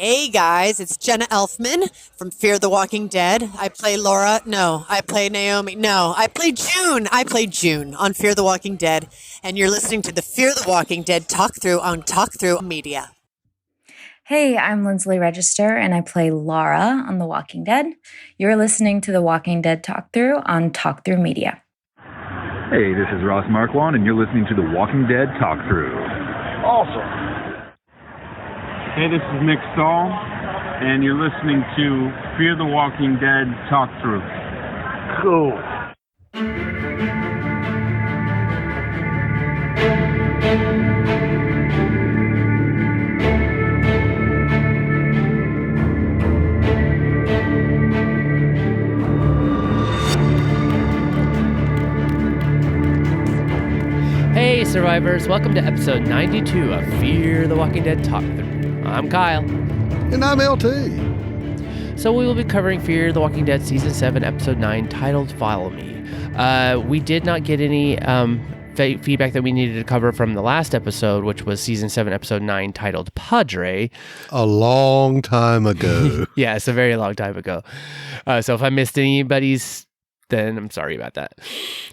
Hey guys, it's Jenna Elfman from Fear the Walking Dead. I play Laura. No, I play Naomi. No, I play June. I play June on Fear the Walking Dead. And you're listening to the Fear the Walking Dead talk through on Talk Through Media. Hey, I'm Lindsley Register, and I play Lara on The Walking Dead. You're listening to The Walking Dead Talk Through on Talk Through Media. Hey, this is Ross Marquand, and you're listening to The Walking Dead Talk Through. Awesome. Hey, this is Mick Stahl, and you're listening to Fear the Walking Dead Talk Through. Cool. Hey survivors, welcome to episode 92 of Fear the Walking Dead Talk Through. I'm Kyle. And I'm LT. So we will be covering Fear the Walking Dead Season 7, Episode 9, titled Follow Me. We did not get any feedback that we needed to cover from the last episode, which was Season 7, Episode 9, titled Padre. A long time ago. Yeah, it's a very long time ago. So if I missed anybody's, then I'm sorry about that.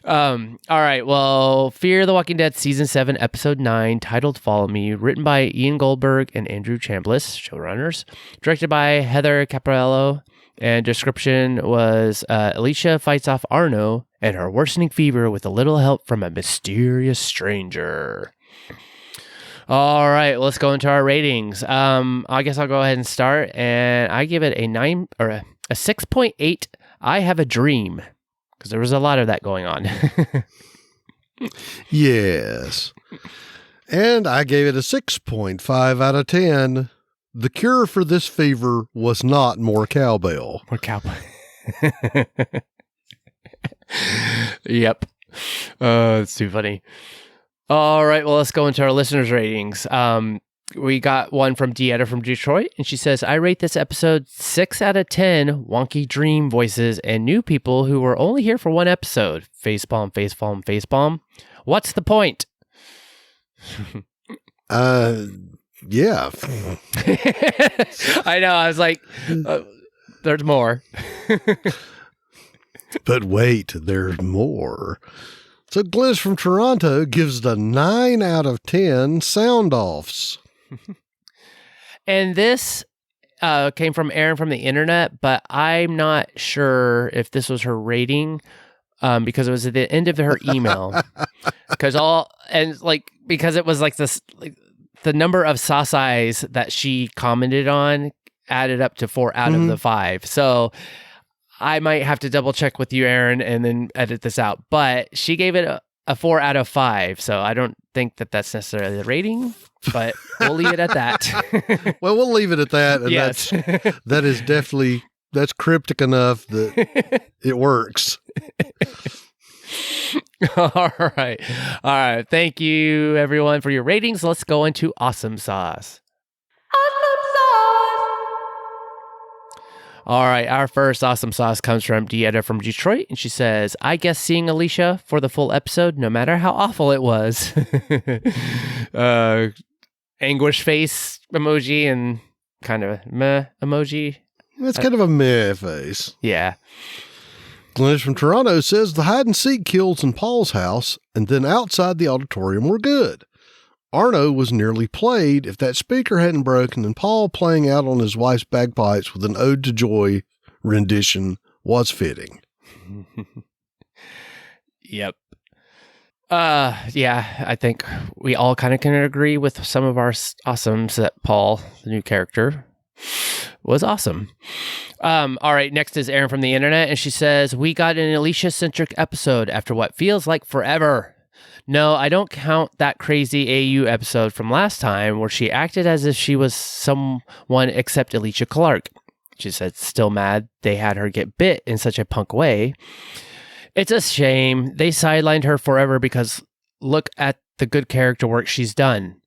All right, well, Fear the Walking Dead Season 7, Episode 9, titled Follow Me, written by Ian Goldberg and Andrew Chambliss, showrunners, directed by Heather Caprello, and description was Alicia fights off Arno and her worsening fever with a little help from a mysterious stranger. All right, let's go into our ratings. I guess I'll go ahead and start, and I give it a 6.8. I have a dream. Because there was a lot of that going on. Yes. And I gave it a 6.5 out of 10. The cure for this fever was not more cowbell. More cowbell. Yep. It's too funny. All right, well, let's go into our listeners' ratings. We got one from Deetta from Detroit, and she says, I rate this episode 6 out of 10 wonky dream voices and new people who were only here for one episode. Facepalm, facepalm, facepalm. What's the point? Yeah. I know, I was like, there's more. But wait, there's more. So Glennis from Toronto gives it a 9 out of 10 sound-offs. And this came from Erin from the internet, but I'm not sure if this was her rating because it was at the end of her email. Because it was like this, like the number of sasais that she commented on added up to 4 out of the 5. So I might have to double check with you, Erin, and then edit this out. But she gave it a 4 out of 5. So I don't think that that's necessarily the rating, but we'll leave it at that. Well, we'll leave it at that. And yes. that is definitely, that's cryptic enough that it works. All right. All right. Thank you, everyone, for your ratings. Let's go into Awesome Sauce. All right, our first Awesome Sauce comes from Deetta from Detroit, and she says, I guess seeing Alicia for the full episode, no matter how awful it was. Anguish face emoji and kind of meh emoji. It's kind of a meh face. Yeah. Glennis from Toronto says the hide-and-seek kills in Paul's house and then outside the auditorium were good. Arno was nearly played if that speaker hadn't broken, and Paul playing out on his wife's bagpipes with an Ode to Joy rendition was fitting. Yep. Yeah, I think we all kind of can agree with some of our awesomes that Paul, the new character, was awesome. All right, next is Erin from the internet, and she says, we got an Alicia-centric episode after what feels like forever. No, I don't count that crazy AU episode from last time where she acted as if she was someone except Alicia Clark. She said, still mad they had her get bit in such a punk way. It's a shame. They sidelined her forever because look at the good character work she's done.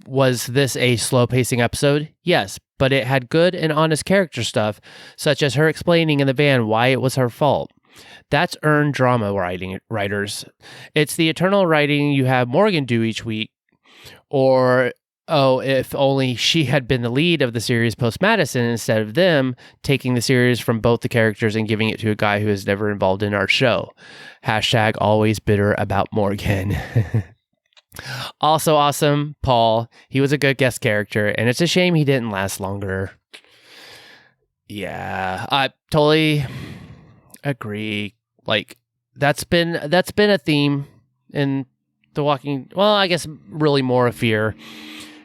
Was this a slow-pacing episode? Yes, but it had good and honest character stuff, such as her explaining in the van why it was her fault. That's earned drama writers. It's the eternal writing you have Morgan do each week, or oh, if only she had been the lead of the series post-Madison instead of them taking the series from both the characters and giving it to a guy who is never involved in our show. Hashtag always bitter about Morgan. Also awesome, Paul. He was a good guest character, and it's a shame he didn't last longer. Yeah, I totally agree. Like, that's been a theme in The Walking. Well, I guess really more of Fear.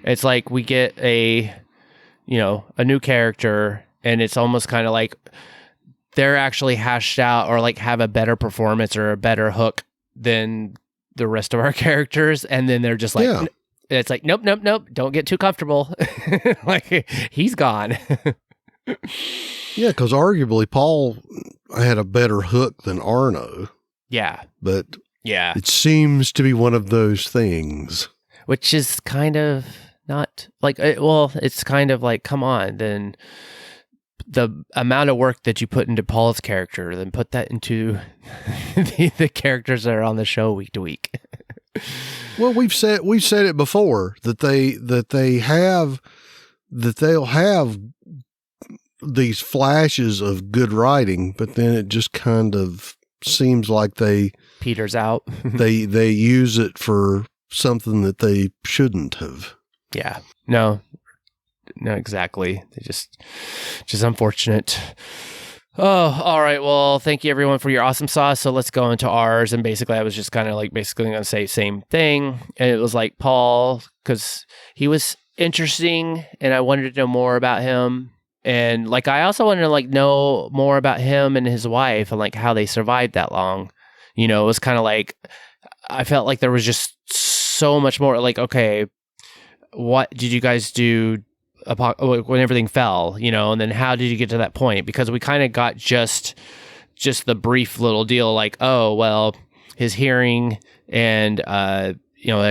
It's like we get a new character, and it's almost kind of like they're actually hashed out or like have a better performance or a better hook than the rest of our characters, and then they're just like, it's like, nope, don't get too comfortable. Like, he's gone. Yeah, because arguably Paul had a better hook than Arno. Yeah. But yeah, it seems to be one of those things. Which is kind of not like, well, it's kind of like, come on, then the amount of work that you put into Paul's character, then put that into the characters that are on the show week to week. Well, we've said it before that they'll have these flashes of good writing, but then it just kind of seems like they peters out. they use it for something that they shouldn't have. Yeah. No, exactly. They just unfortunate. Oh, all right. Well, thank you everyone for your awesome sauce. So let's go into ours. And basically, I was just kind of like going to say same thing. And it was like Paul, because he was interesting and I wanted to know more about him. And like, I also wanted to like know more about him and his wife and like how they survived that long. You know, it was kind of like, I felt like there was just so much more like, okay, what did you guys do when everything fell, you know, and then how did you get to that point? Because we kind of got just the brief little deal, like, oh, well, his hearing and, I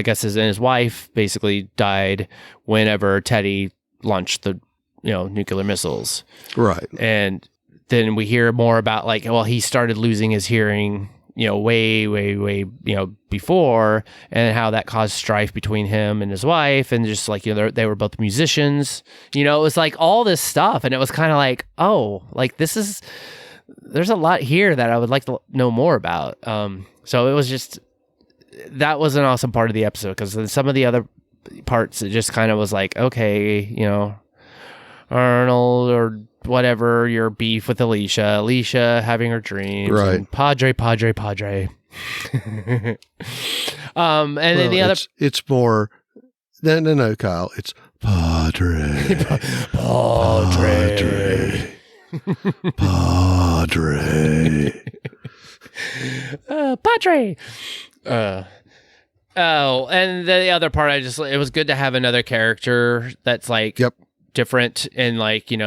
guess his wife basically died whenever Teddy launched the, nuclear missiles. Right. And then we hear more about like, well, he started losing his hearing, way, before, and how that caused strife between him and his wife. And just like, they were both musicians, it was like all this stuff. And it was kind of like, oh, like there's a lot here that I would like to know more about. So it was just, that was an awesome part of the episode, because some of the other parts, it just kind of was like, okay, Arnold or whatever, your beef with Alicia having her dreams, right? And Padre. And then the other, it's more. No, Kyle, it's Padre, Padre, Padre. Padre. Oh, and the other part, it was good to have another character that's like, yep, different. And like, he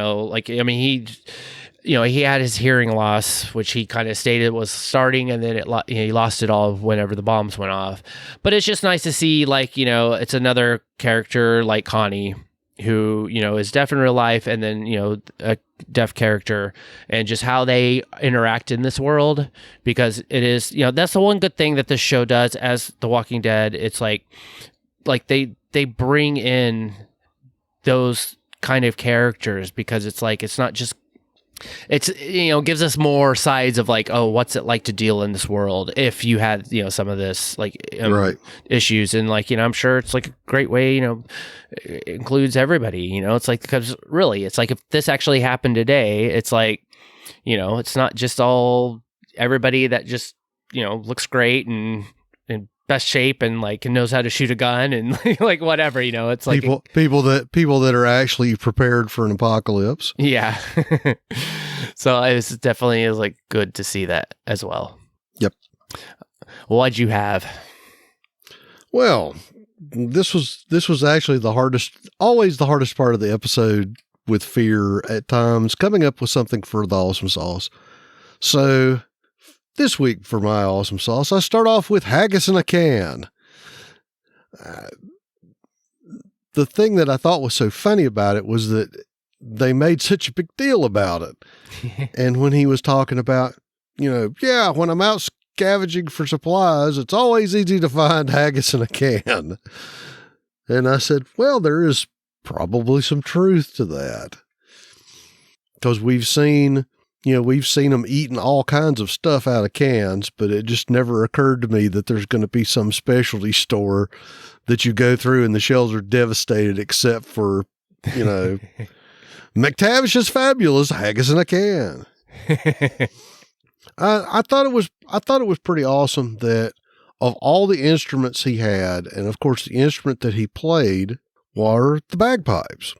had his hearing loss, which he kind of stated was starting, and then he lost it all whenever the bombs went off. But it's just nice to see, like, it's another character like Connie, who, is deaf in real life, and then, a deaf character, and just how they interact in this world, because it is, that's the one good thing that this show does as The Walking Dead. It's like they bring in those kind of characters, because it's like, it's not just, it's, gives us more sides of like, oh, what's it like to deal in this world if you had, some of this like right issues. And like, I'm sure it's like a great way, it includes everybody, it's like, because really it's like, if this actually happened today, it's like, it's not just all everybody that just, looks great and in best shape and like knows how to shoot a gun and like whatever, it's like people that are actually prepared for an apocalypse. Yeah. So it's definitely is like good to see that as well. Yep. What'd you have? Well, this was actually always the hardest part of the episode with Fear at times, coming up with something for the awesome sauce. So this week for my awesome sauce, I start off with haggis in a can. The thing that I thought was so funny about it was that they made such a big deal about it. And when he was talking about, when I'm out scavenging for supplies, it's always easy to find haggis in a can. And I said, well, there is probably some truth to that. Because we've seen them eating all kinds of stuff out of cans, but it just never occurred to me that there's going to be some specialty store that you go through and the shelves are devastated except for, McTavish's Fabulous Haggis in a Can. I thought it was pretty awesome that of all the instruments he had, and of course the instrument that he played were the bagpipes.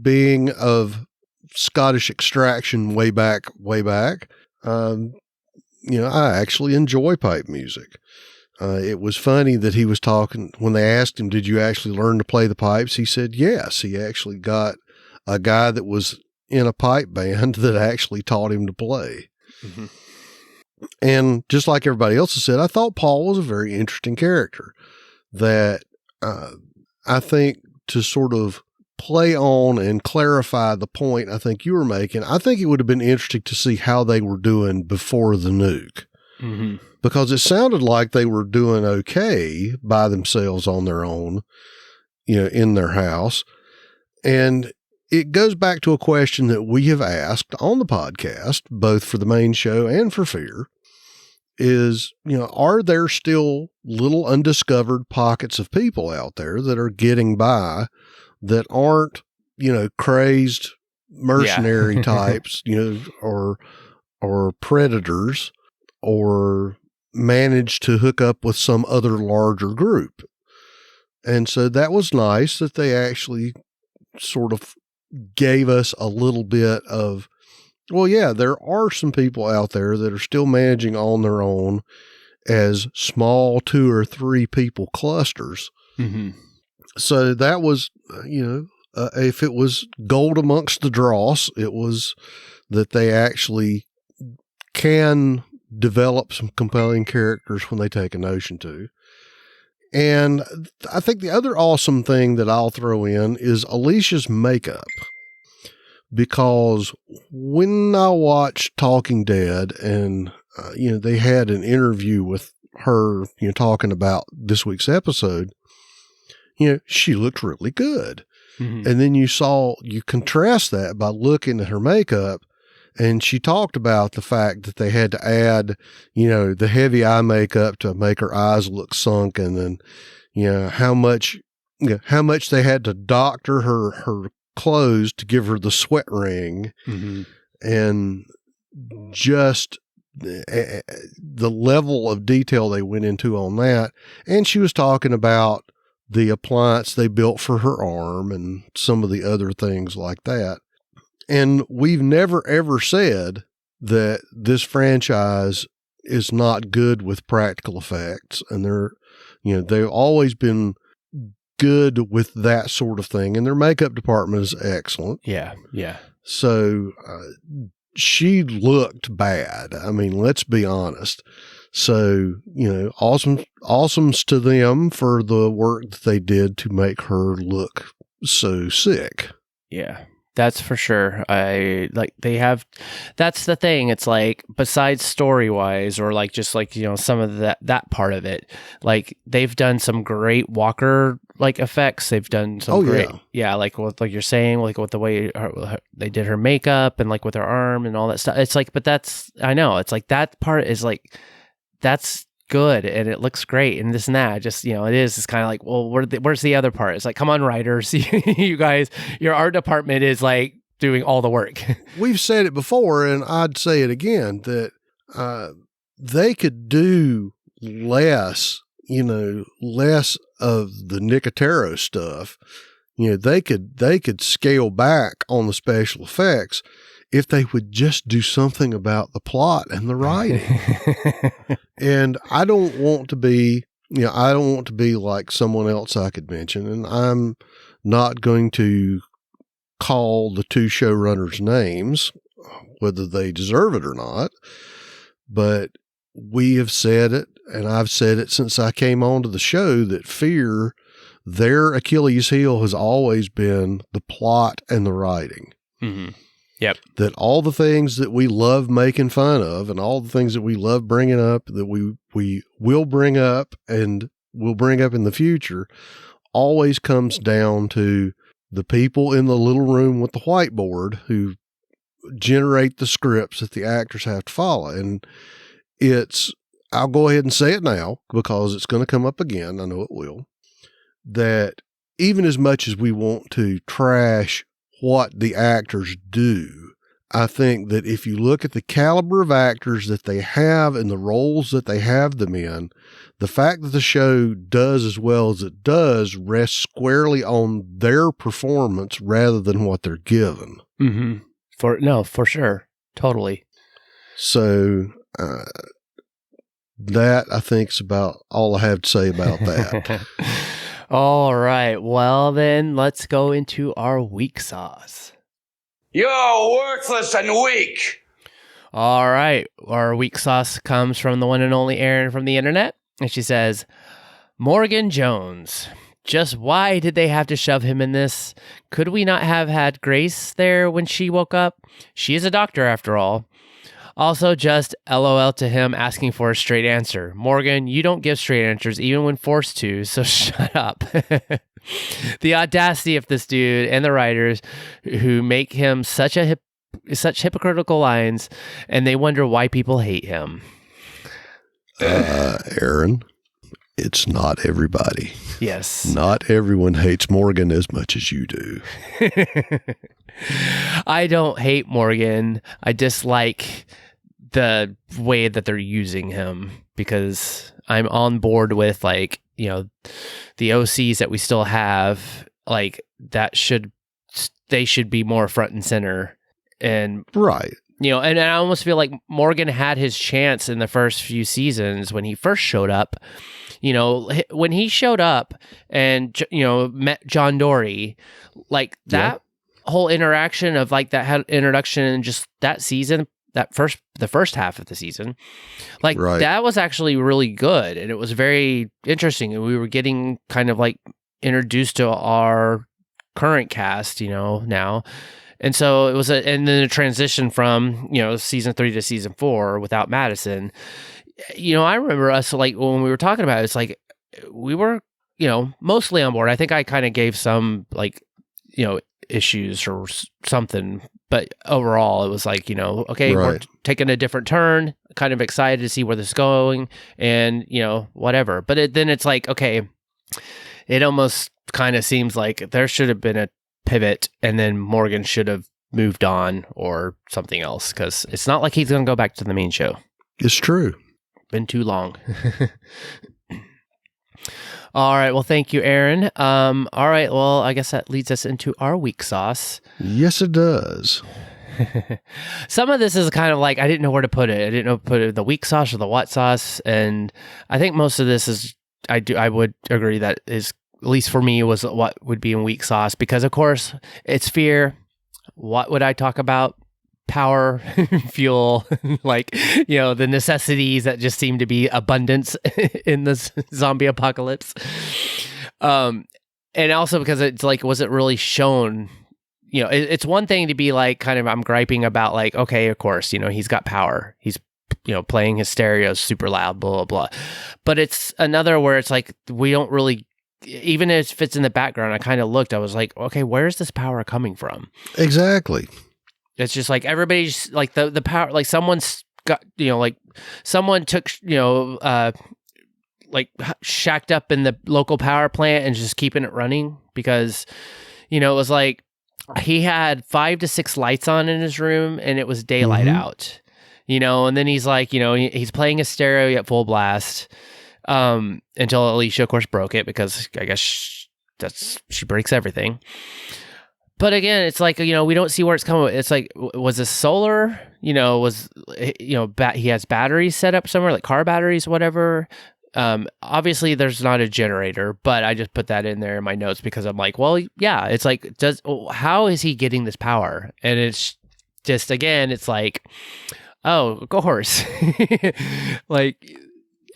Being of Scottish extraction way back, I actually enjoy pipe music. It was funny that he was talking when they asked him, did you actually learn to play the pipes? He said, yes, he actually got a guy that was in a pipe band that actually taught him to play. Mm-hmm. And just like everybody else has said, I thought Paul was a very interesting character that I think to sort of play on and clarify the point I think you were making, I think it would have been interesting to see how they were doing before the nuke. Mm-hmm. Because it sounded like they were doing okay by themselves on their own, in their house. And it goes back to a question that we have asked on the podcast, both for the main show and for Fear, is, are there still little undiscovered pockets of people out there that are getting by that aren't, crazed mercenary types, or predators, or manage to hook up with some other larger group? And so that was nice that they actually sort of gave us a little bit of, well, yeah, there are some people out there that are still managing on their own as small 2 or 3 people clusters. Mm-hmm. So that was, if it was gold amongst the dross, it was that they actually can develop some compelling characters when they take a notion to. And I think the other awesome thing that I'll throw in is Alicia's makeup. Because when I watched Talking Dead and, they had an interview with her, talking about this week's episode, she looked really good. Mm-hmm. And then you contrast that by looking at her makeup, and she talked about the fact that they had to add, the heavy eye makeup to make her eyes look sunken, and, how much they had to doctor her clothes to give her the sweat ring. Mm-hmm. And just the level of detail they went into on that. And she was talking about the appliance they built for her arm and some of the other things like that. And we've never ever said that this franchise is not good with practical effects. And they've always been good with that sort of thing. And their makeup department is excellent. Yeah. Yeah. So, she looked bad. I mean, let's be honest. So, awesomes to them for the work that they did to make her look so sick. Yeah, that's for sure. That's the thing. It's like, besides story wise, or like, just like, some of that part of it, like they've done some great Walker like effects. They've done some great, like what, like you're saying, like with the way they did her makeup and like with her arm and all that stuff. It's like, but I know it's like that part is like, that's good and it looks great and this and that. Just, it's kind of like, well, where's the other part? It's like, come on, writers, you guys, your art department is like doing all the work. We've said it before, and I'd say it again, that they could do less of the Nicotero stuff. They could scale back on the special effects if they would just do something about the plot and the writing. And I don't want to be like someone else I could mention, and I'm not going to call the 2 showrunners names, whether they deserve it or not, but we have said it, and I've said it since I came onto the show, that Fear, their Achilles heel has always been the plot and the writing. Mm-hmm. Yep. That all the things that we love making fun of and all the things that we love bringing up, that we will bring up and we'll bring up in the future always comes down to the people in the little room with the whiteboard who generate the scripts that the actors have to follow. And I'll go ahead and say it now because it's going to come up again. I know it will. That even as much as we want to trash what the actors do, I think that if you look at the caliber of actors that they have and the roles that they have them in, the fact that the show does as well as it does rests squarely on their performance rather than what they're given. Mm-hmm. For sure. Totally. So, that I think is about all I have to say about that. All right. Well, then let's go into our weak sauce. You're worthless and weak. All right. Our weak sauce comes from the one and only Erin from the internet. And she says, Morgan Jones. Just why did they have to shove him in this? Could we not have had Grace there when she woke up? She is a doctor after all. Also, just LOL to him asking for a straight answer. Morgan, you don't give straight answers even when forced to, so shut up. The audacity of this dude and the writers who make him such hypocritical lines, and they wonder why people hate him. Aaron, it's not everybody. Yes. Not everyone hates Morgan as much as you do. I don't hate Morgan. I dislike the way that they're using him because I'm on board with the OCs that we still have, they should be more front and center. And right. And I almost feel like Morgan had his chance in the first few seasons when he first showed up. When he showed up and, met John Dory, that whole interaction of that introduction and just that season, the first half of the season, right. That was actually really good. And it was very interesting. And we were getting kind of introduced to our current cast, now. And so it was and then a transition from, season 3 to season 4 without Madison. I remember us when we were talking about it, it's we were, mostly on board. I think I kind of gave some issues or something, but overall it was okay, right. We're taking a different turn, kind of excited to see where this is going and, whatever. But then it's okay, it almost kind of seems like there should have been a pivot and then Morgan should have moved on or something else because it's not like he's going to go back to the main show. It's true. Been too long. All right. Well, thank you, Aaron. All right. Well, I guess that leads us into our weak sauce. Yes, it does. Some of this is kind of I didn't know where to put it. I didn't know put it the weak sauce or the what sauce. And I think most of this is, I would agree that is, at least for me, was what would be in weak sauce because, of course, it's fear. What would I talk about? Power, fuel, the necessities that just seem to be abundance in this zombie apocalypse. And also because it's was it really shown? It's one thing to be kind of, I'm griping about okay, of course, he's got power. He's, playing his stereos super loud, blah, blah, blah. But it's another where it's we don't really, even if it's in the background, I kind of looked, I was okay, where's this power coming from? Exactly. It's just everybody's the power, someone's got, someone took, shacked up in the local power plant and just keeping it running because, it was he had 5 to 6 lights on in his room and it was daylight out, and then he's he's playing a stereo at full blast until Alicia, of course, broke it because I guess she breaks everything. But again, it's we don't see where it's coming. It's was this solar? He has batteries set up somewhere, car batteries, whatever. Obviously, there's not a generator, but I just put that in there in my notes because I'm well, yeah. It's how is he getting this power? And it's just again, it's oh, of course,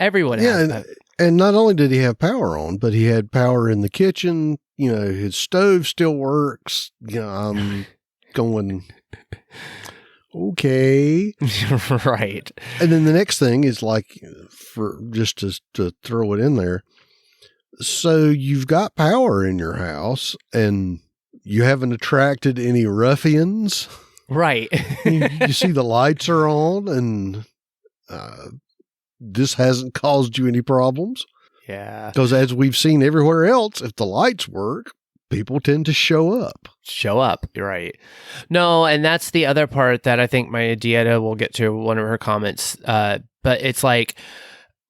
everyone. Yeah, has and not only did he have power on, but he had power in the kitchen. His stove still works. I'm going, okay. Right. And then the next thing is for just to throw it in there, So you've got power in your house and you haven't attracted any ruffians. Right. You see the lights are on and this hasn't caused you any problems. Yeah. Because as we've seen everywhere else, if the lights work, people tend to show up. You're right. No, and that's the other part that I think my Dieta will get to one of her comments. But it's like,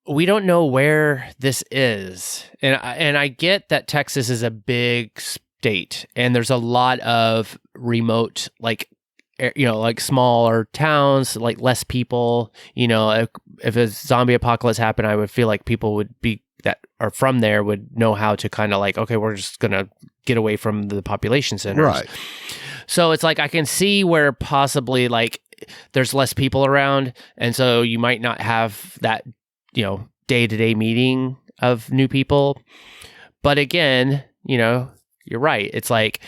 we don't know where this is. And I get that Texas is a big state and there's a lot of remote, like, like smaller towns, like less people. If a zombie apocalypse happened, I would feel like people would be that are from there would know how to kind of like, okay, we're just going to get away from the population centers. Right. So it's like, I can see where possibly like there's less people around. And so you might not have that, day-to-day meeting of new people. But again, you're right. It's like,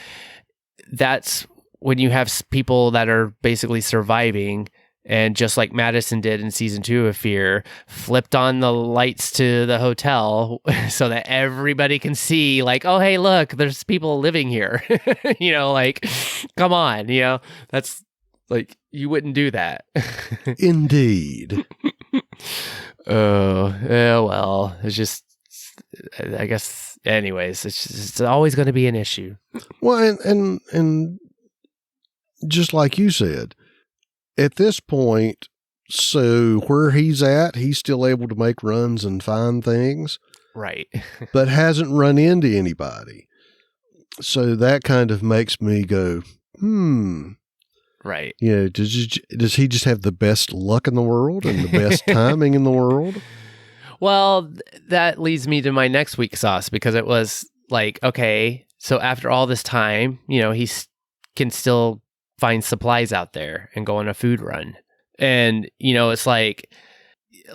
that's when you have people that are basically surviving. And just like Madison did in season 2 of Fear, flipped on the lights to the hotel so that everybody can see, like, oh, hey, look, there's people living here. Like, come on, that's like, you wouldn't do that. Indeed. Oh, yeah, well, it's just, I guess, anyways, it's always going to be an issue. Well, and just like you said, at this point, so where he's at, he's still able to make runs and find things. Right. But hasn't run into anybody. So that kind of makes me go, Right. Does he just have the best luck in the world and the best timing in the world? Well, that leads me to my next week's sauce, because it was like, okay, so after all this time, he can still find supplies out there and go on a food run. And, it's like,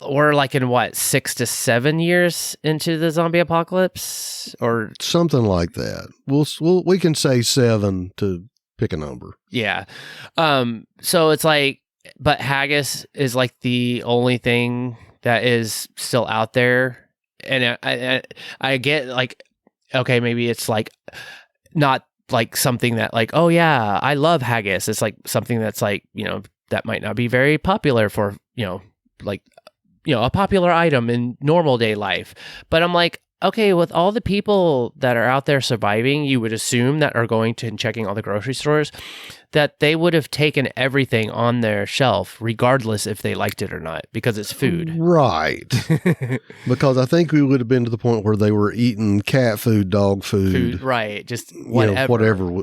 we're like in 6 to 7 years into the zombie apocalypse or something like that. We can say 7 to pick a number. Yeah. So it's like, but haggis is like the only thing that is still out there. And I get like, okay, maybe it's like not like something that like, oh yeah, I love haggis. It's like something that's like, that might not be very popular for, a popular item in normal day life. But I'm like, okay, with all the people that are out there surviving, you would assume that are going to and checking all the grocery stores, that they would have taken everything on their shelf, regardless if they liked it or not, because it's food. Right. Because I think we would have been to the point where they were eating cat food, dog food. Right. Just whatever. Whatever.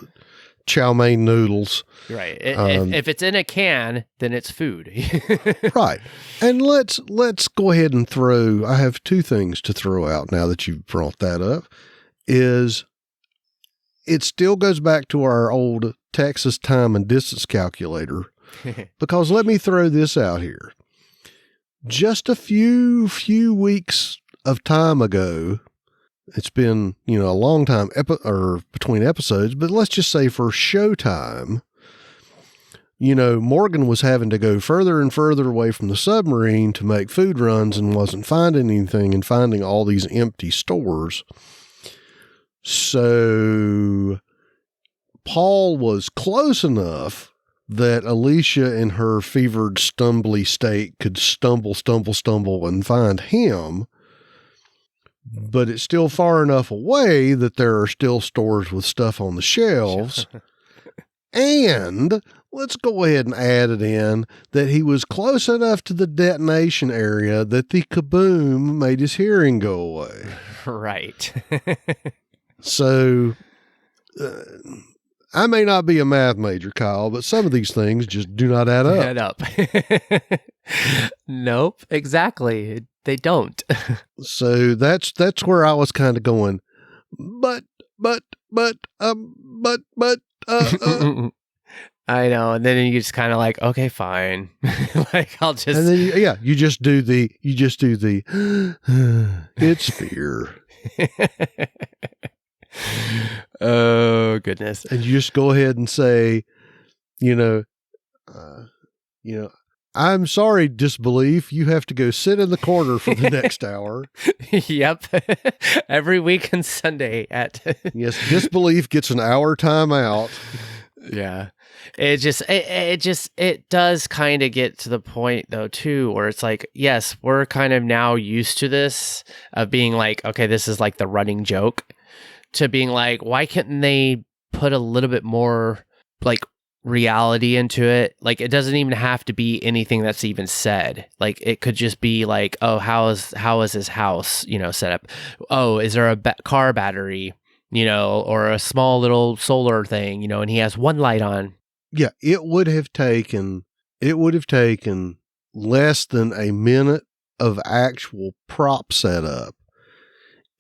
Chow mein noodles. Right. If it's in a can, then it's food. Right. And let's go ahead and I have 2 things to throw out now that you've brought that up, is it still goes back to our old Texas time and distance calculator, because let me throw this out here. Just a few weeks of time ago, it's been, a long time between episodes, but let's just say for showtime, Morgan was having to go further and further away from the submarine to make food runs and wasn't finding anything and finding all these empty stores. So Paul was close enough that Alicia in her fevered, stumbly state could stumble and find him. But it's still far enough away that there are still stores with stuff on the shelves. And let's go ahead and add it in that he was close enough to the detonation area that the kaboom made his hearing go away. Right. So, I may not be a math major, Kyle, but some of these things just do not add up. Nope, exactly. They don't. So that's where I was kind of going, but. I know, and then you just kind of like, okay, fine. Like I'll just, and then you just do the it's fear. Oh goodness! And you just go ahead and say, I'm sorry, Disbelief. You have to go sit in the corner for the next hour. Yep. Every week on Sunday at Yes, Disbelief gets an hour timeout. Yeah. It does kind of get to the point though too, where it's like, yes, we're kind of now used to this of being like, okay, this is like the running joke, to being like, why can't they put a little bit more like reality into it? Like, it doesn't even have to be anything that's even said. Like, it could just be like, oh, how is his house, set up? Oh, is there a car battery, or a small little solar thing, and he has one light on. Yeah, it would have taken less than a minute of actual prop setup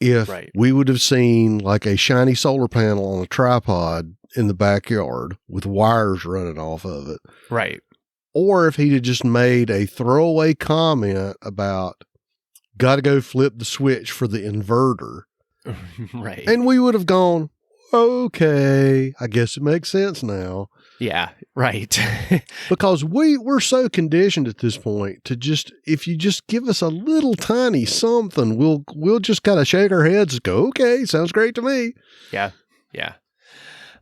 if we would have seen like a shiny solar panel on a tripod in the backyard with wires running off of it. Right. Or if he'd have just made a throwaway comment about, got to go flip the switch for the inverter. Right. And we would have gone, okay, I guess it makes sense now. Yeah, right. Because we're so conditioned at this point to just, if you just give us a little tiny something, we'll just kind of shake our heads and go, okay, sounds great to me. Yeah.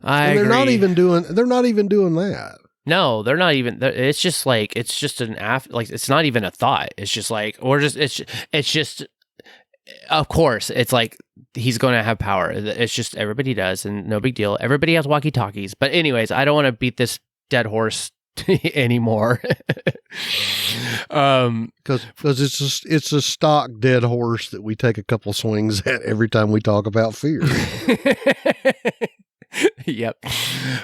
They're not even doing that. No, they're not even. It's just like, it's just it's not even a thought. It's just like, it's just, of course, it's like, he's going to have power. It's just, everybody does, and no big deal. Everybody has walkie-talkies. But anyways, I don't want to beat this dead horse anymore. Because it's a stock dead horse that we take a couple swings at every time we talk about fear. Yep.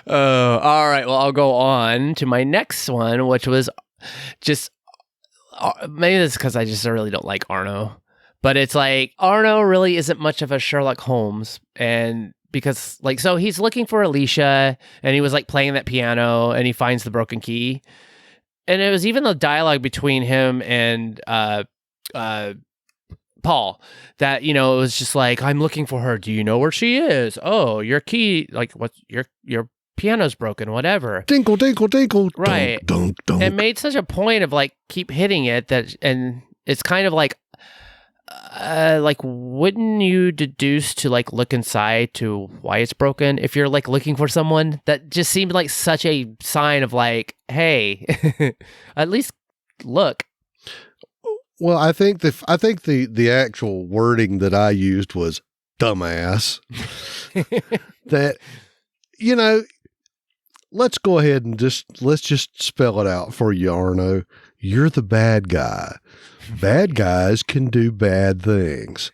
All right. Well, I'll go on to my next one, which was just, maybe it's because I just really don't like Arno. But it's like, Arno really isn't much of a Sherlock Holmes. And because, like, so he's looking for Alicia, and he was like playing that piano, and he finds the broken key. And it was even the dialogue between him and Paul that, it was just like, I'm looking for her. Do you know where she is? Oh, your key, like, what, your piano's broken, whatever. Tinkle, tinkle, tinkle. Right. Dunk, dunk, dunk. It made such a point of like, keep hitting it and it's kind of like wouldn't you deduce to like look inside to why it's broken if you're like looking for someone? That just seemed like such a sign of like, hey, at least look. Well, I think the actual wording that I used was dumbass. That, let's go ahead and let's just spell it out for you, Arno. You're the bad guy. Bad guys can do bad things.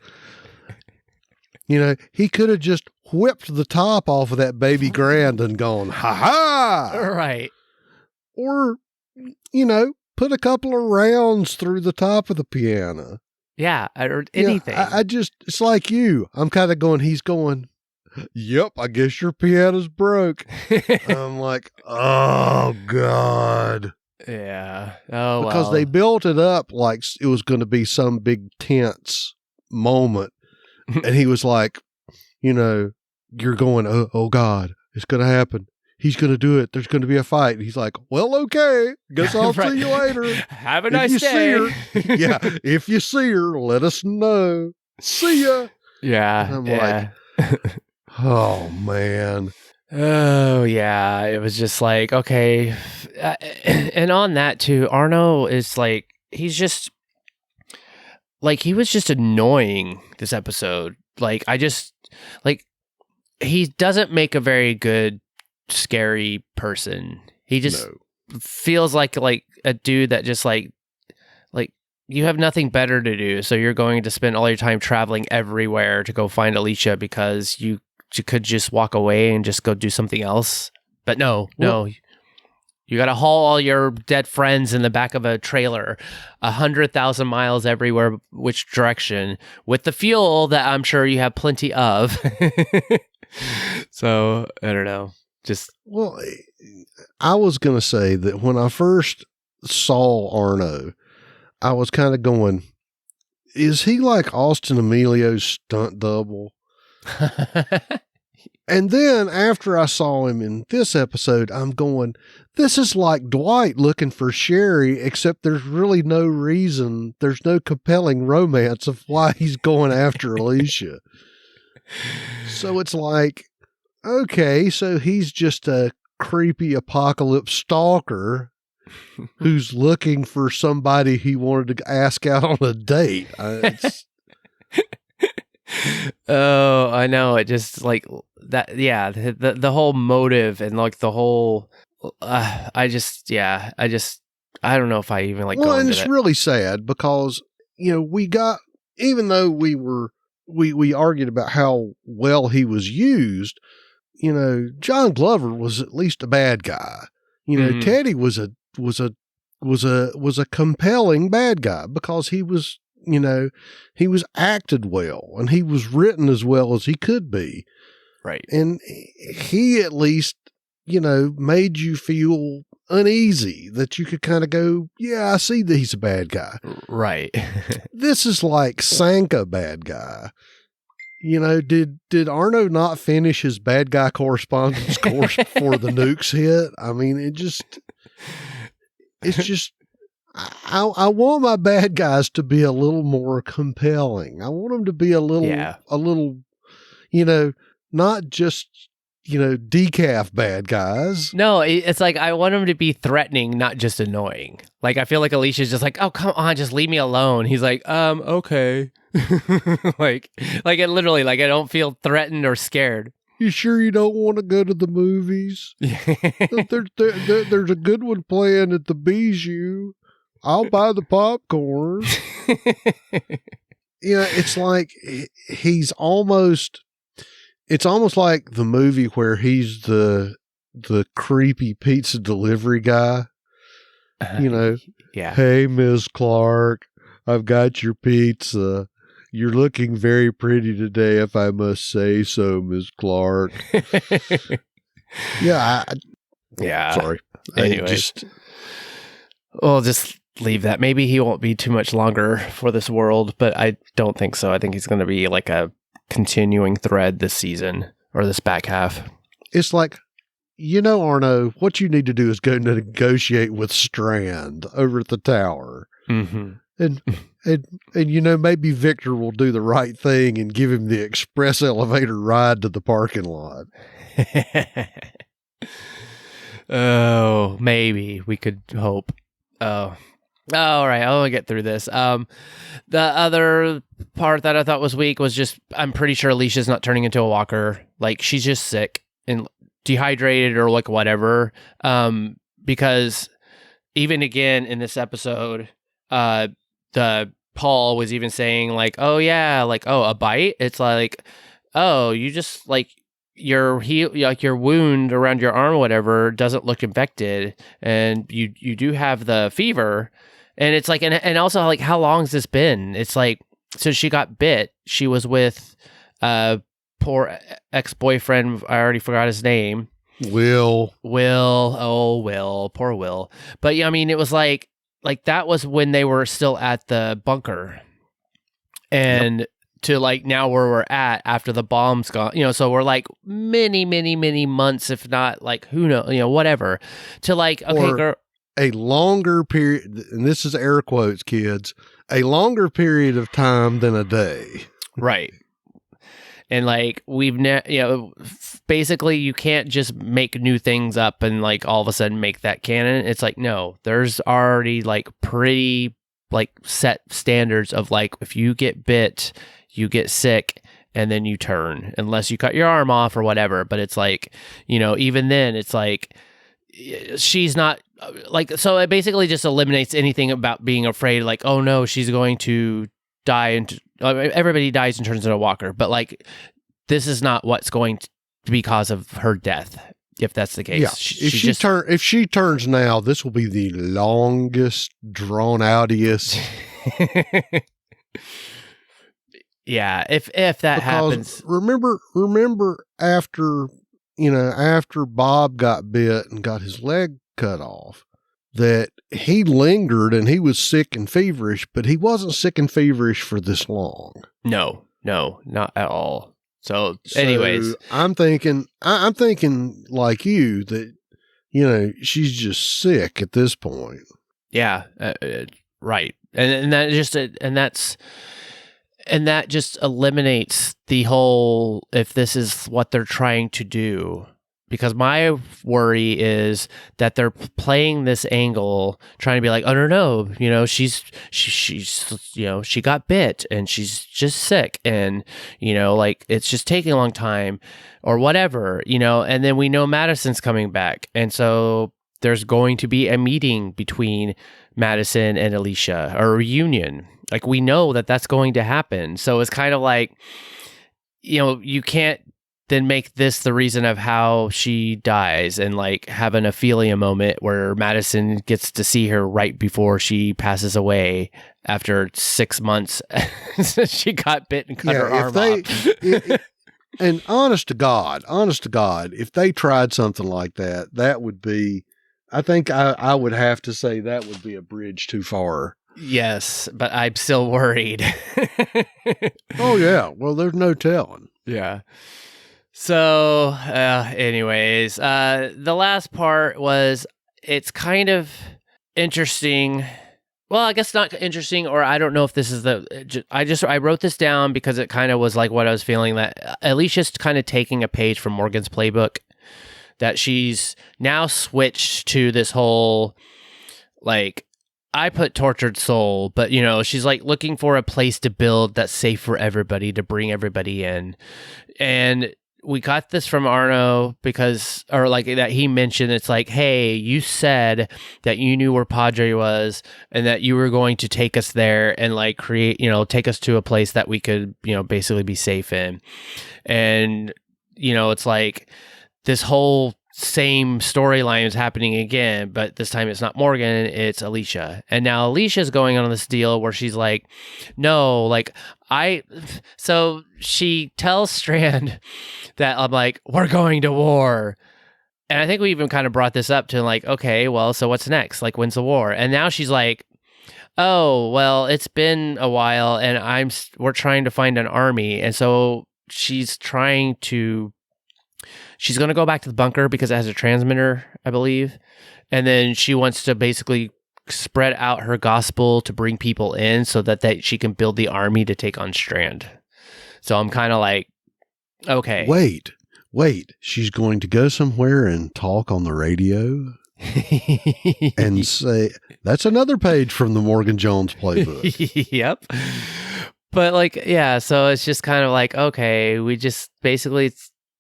He could have just whipped the top off of that baby grand and gone, ha ha. Right. Or, put a couple of rounds through the top of the piano. Yeah. Or anything. I just, it's like you. I'm kind of going, he's going, yep, I guess your piano's broke. I'm like, oh, God. Yeah. Oh, because they built it up like it was going to be some big tense moment. And he was like, you're going, oh God, it's going to happen. He's going to do it. There's going to be a fight. And he's like, well, okay. Guess I'll see you later. Have a nice day. Yeah. If you see her, let us know. See ya. Yeah. And I'm like, oh, man. Oh, yeah. It was just like, okay. And on that, too, Arno is like, he's just, like, he was just annoying this episode. Like, he doesn't make a very good, scary person. He just feels like a dude that just, like, you have nothing better to do, so you're going to spend all your time traveling everywhere to go find Alicia because you could just walk away and just go do something else. But no. You got to haul all your dead friends in the back of a trailer 100,000 miles everywhere, which direction, with the fuel that I'm sure you have plenty of. So, I don't know. Well, I was going to say that when I first saw Arno, I was kind of going, is he like Austin Emilio's stunt double? And then after I saw him in this episode, I'm going, this is like Dwight looking for Sherry, except there's really no reason. There's no compelling romance of why he's going after Alicia. So it's like, okay, so he's just a creepy apocalypse stalker who's looking for somebody he wanted to ask out on a date. Oh, I know. It just like that. Yeah. The whole motive and like the whole, I don't know if I even like, well, and it's really sad because, we got, even though we argued about how well he was used, John Glover was at least a bad guy. Teddy was a compelling bad guy because he was, he was acted well and he was written as well as he could be. Right. And he at least, made you feel uneasy that you could kind of go, yeah, I see that he's a bad guy. Right. This is like Sanka bad guy. Did Arno not finish his bad guy correspondence course before the nukes hit? I mean, it's just, I want my bad guys to be a little more compelling. I want them to be a little, not just, decaf bad guys. No, it's like, I want them to be threatening, not just annoying. Like, I feel like Alicia's just like, oh, come on, just leave me alone. He's like, okay. like it literally, like, I don't feel threatened or scared. You sure you don't want to go to the movies? There's a good one playing at the Bijou. I'll buy the popcorn. It's like it's almost like the movie where he's the creepy pizza delivery guy. Yeah. Hey, Miss Clark, I've got your pizza. You're looking very pretty today, if I must say so, Miss Clark. Yeah. Sorry. Anyway, we'll just leave that. Maybe he won't be too much longer for this world, but I don't think so. I think he's going to be like a continuing thread this season or this back half. It's like, Arno, what you need to do is go negotiate with Strand over at the tower. Mm-hmm. And maybe Victor will do the right thing and give him the express elevator ride to the parking lot. Oh, maybe we could hope. Oh, all right. I'll get through this. The other part that I thought was weak was just, I'm pretty sure Alicia's not turning into a walker. Like, she's just sick and dehydrated or like whatever. Because even again in this episode, the Paul was even saying like, oh yeah, like, oh, a bite. It's like, oh, you just like your wound around your arm or whatever doesn't look infected, and you do have the fever, and it's like, and also like, how long has this been? It's like, since she got bit, she was with poor ex-boyfriend. I already forgot his name. Will. Oh, Will. Poor Will. But yeah, I mean, it was like that was when they were still at the bunker, and to like now where we're at after the bomb's gone, so we're like many months, if not like, who knows, whatever, to like, okay, girl, a longer period, and this is air quotes, kids, a longer period of time than a day. Right. And like, basically you can't just make new things up and like all of a sudden make that canon. It's like, no, there's already like pretty like set standards of like, if you get bit, you get sick and then you turn, unless you cut your arm off or whatever. But it's like, even then it's like, she's not like, so it basically just eliminates anything about being afraid, like, oh no, she's going to die, and everybody dies and turns into a walker. But like, this is not what's going to be because of her death, if that's the case. Yeah. If she turns now, this will be the longest, drawn outiest. Yeah, if that happens. Remember after Bob got bit and got his leg cut off, that he lingered and he was sick and feverish, but he wasn't sick and feverish for this long. No, not at all. So anyways, I'm thinking like you that, she's just sick at this point. yeah, right. And that just eliminates the whole, if this is what they're trying to do. Because my worry is that they're playing this angle, trying to be like, oh no, she's she got bit and she's just sick, and like it's just taking a long time, or whatever, and then we know Madison's coming back, and so there's going to be a meeting between Madison and Alicia, or a reunion. Like, we know that that's going to happen, so it's kind of like, you can't then make this the reason of how she dies, and like have an Ophelia moment where Madison gets to see her right before she passes away after 6 months. She got bit and cut her arm off. And honest to God, if they tried something like that, that would be, I think I would have to say that would be a bridge too far. Yes, but I'm still worried. Oh yeah. Well, there's no telling. Yeah. So, anyways, the last part was, it's kind of interesting. Well, I guess not interesting, or I don't know if this is I wrote this down because it kind of was like what I was feeling, that Alicia's kind of taking a page from Morgan's playbook, that she's now switched to this whole, like, I put tortured soul, but she's like looking for a place to build that's safe for everybody, to bring everybody in. And we got this from Arno that he mentioned, it's like, hey, you said that you knew where Padre was and that you were going to take us there and like create, take us to a place that we could, basically be safe in. And, it's like this whole same storyline is happening again, but this time it's not Morgan, it's Alicia. And now Alicia's going on this deal where she's like, no, like so she tells Strand that I'm like, we're going to war. And I think we even kind of brought this up to like, okay, well, so what's next? Like, when's the war? And now she's like, oh, well, it's been a while and we're trying to find an army. And so she's going to go back to the bunker because it has a transmitter, I believe. And then she wants to basically spread out her gospel to bring people in so that she can build the army to take on Strand. So I'm kind of like, okay. Wait. She's going to go somewhere and talk on the radio and say, that's another page from the Morgan Jones playbook. Yep. But like, yeah, so it's just kind of like, okay, we just basically,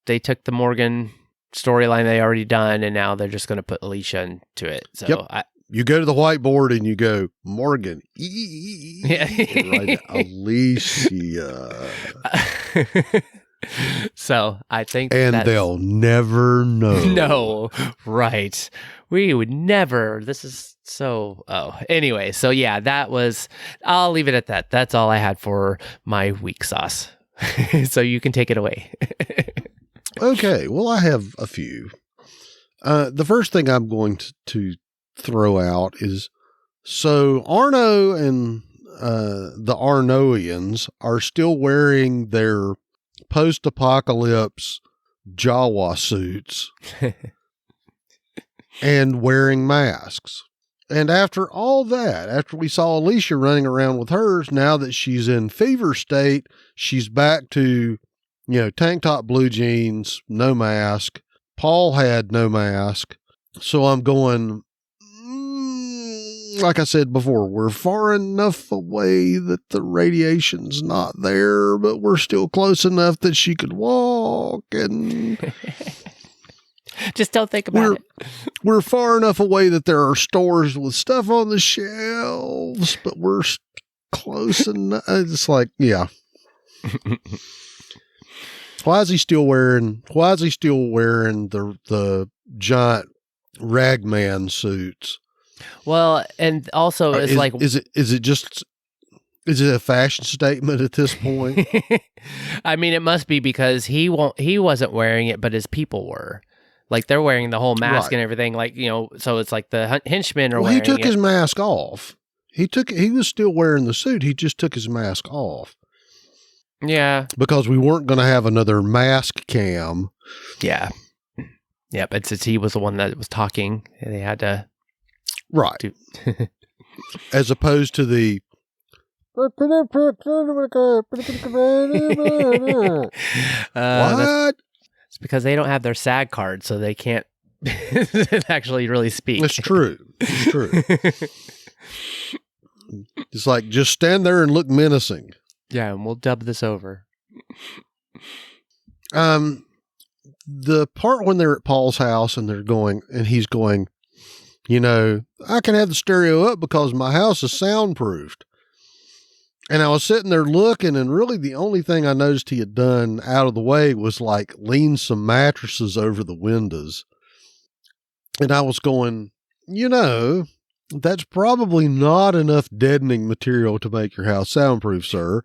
they took the Morgan storyline they already done, and now they're just going to put Alicia into it. So yep. You go to the whiteboard and you go, Morgan, right, Alicia. So I think they'll never know. No, right. We would never. This is so. Oh, anyway. So yeah, I'll leave it at that. That's all I had for my weak sauce. So you can take it away. Okay. Well, I have a few. The first thing I'm going to throw out is, so Arno and the Arnoians are still wearing their post-apocalypse Jawa suits and wearing masks. And after all that, after we saw Alicia running around with hers, now that she's in fever state, she's back to, tank top, blue jeans, no mask. Paul had no mask. So I'm going, like I said before, we're far enough away that the radiation's not there, but we're still close enough that she could walk, and just don't think about it. We're far enough away that there are stores with stuff on the shelves, but we're close enough. It's like, yeah. Why is he still wearing the giant ragman suits? Well, and also it's like, is it a fashion statement at this point? I mean, it must be, because he wasn't wearing it, but his people were. Like, they're wearing the whole mask, right, and everything. Like, so it's like the henchmen are wearing it. He took his mask off. He was still wearing the suit. He just took his mask off. Yeah. Because we weren't going to have another mask cam. Yeah. Yeah, but since he was the one that was talking, they had to... Right. do... As opposed to the... What? It's because they don't have their SAG card, so they can't actually really speak. It's true. It's true. It's like, just stand there and look menacing. Yeah, and we'll dub this over. The part when they're at Paul's house and he's going, I can have the stereo up because my house is soundproofed. And I was sitting there looking, and really the only thing I noticed he had done out of the way was like lean some mattresses over the windows. And I was going, that's probably not enough deadening material to make your house soundproof, sir.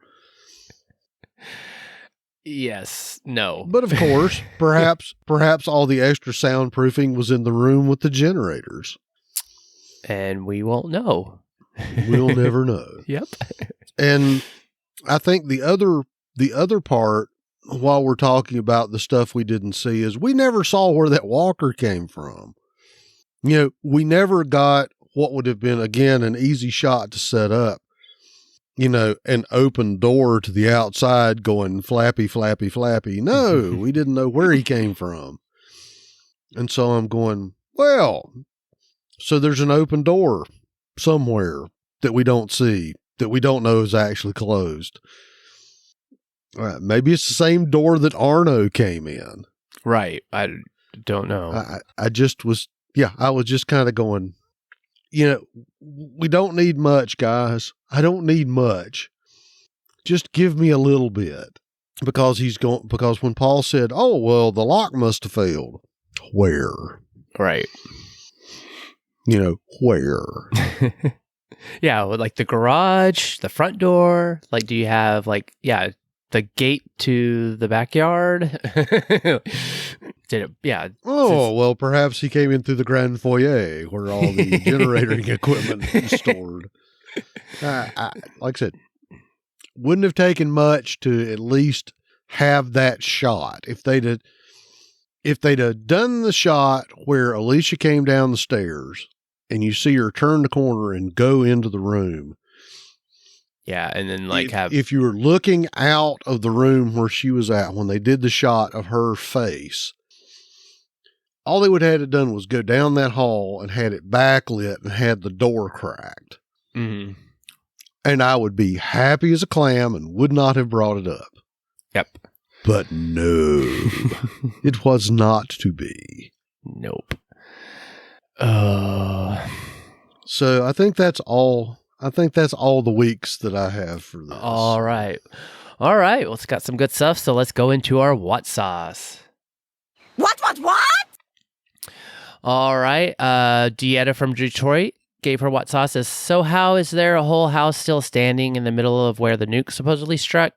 Yes. No. But of course, perhaps all the extra soundproofing was in the room with the generators. And we won't know. We'll never know. Yep. And I think the other part, while we're talking about the stuff we didn't see, is we never saw where that walker came from. We never got what would have been, again, an easy shot to set up. An open door to the outside going flappy, flappy, flappy. No, we didn't know where he came from. And so I'm going, well, so there's an open door somewhere that we don't see, that we don't know is actually closed. Maybe it's the same door that Arno came in. Right. I don't know. I was just kind of going, we don't need much, guys. I don't need much. Just give me a little bit. Because when Paul said, oh, well, the lock must have failed. Where? Right. Where? Yeah, like the garage, the front door. Like, do you have the gate to the backyard? Did it? Yeah. Oh, well, perhaps he came in through the grand foyer where all the generating equipment is stored. Like I said, wouldn't have taken much to at least have that shot. If they'd have done the shot where Alicia came down the stairs and you see her turn the corner and go into the room. Yeah, and then if you were looking out of the room where she was at when they did the shot of her face, all they would have done was go down that hall and had it backlit and had the door cracked. Mm-hmm. And I would be happy as a clam and would not have brought it up. Yep. But no, it was not to be. Nope. So I think that's all. I think that's all the weeks that I have for this. All right. Well, it's got some good stuff. So let's go into our what sauce. What? All right. Dieta from Detroit gave her what sauce as, so how is there a whole house still standing in the middle of where the nuke supposedly struck?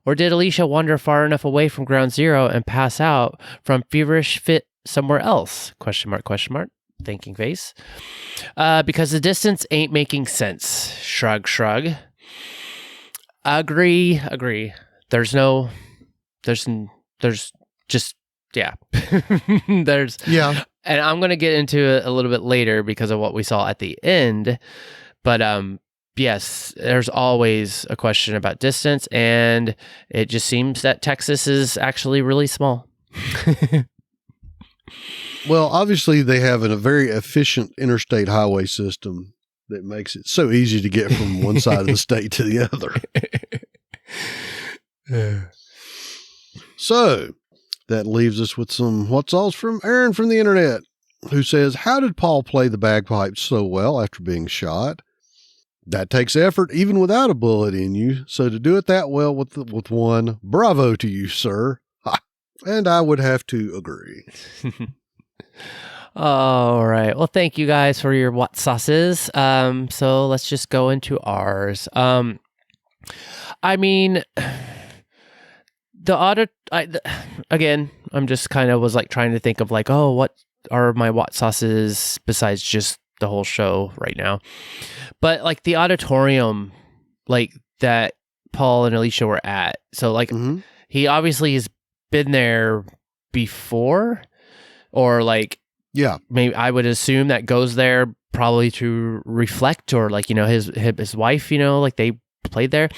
Or did Alicia wander far enough away from ground zero and pass out from feverish fit somewhere else? Question mark. Thinking face. Because the distance ain't making sense. Shrug. Agree. There's just, yeah. Yeah. And I'm going to get into it a little bit later because of what we saw at the end. But yes, there's always a question about distance, and it just seems that Texas is actually really small. Well, obviously they have a very efficient interstate highway system that makes it so easy to get from one side of the state to the other. So that leaves us with some what's alls from Aaron from the internet, who says, how did Paul play the bagpipes so well after being shot? That takes effort even without a bullet in you. So to do it that well with one, bravo to you, sir. Ha. And I would have to agree. All right. Well, thank you guys for your what sauces. So let's just go into ours. I mean, again, I'm just kind of was like trying to think of like, oh, what are my what sauces besides just the whole show right now? But like the auditorium, like that Paul and Alicia were at. So like he obviously has been there before, or like maybe I would assume that goes there probably to reflect, or like, you know, his wife, you know, like they played there.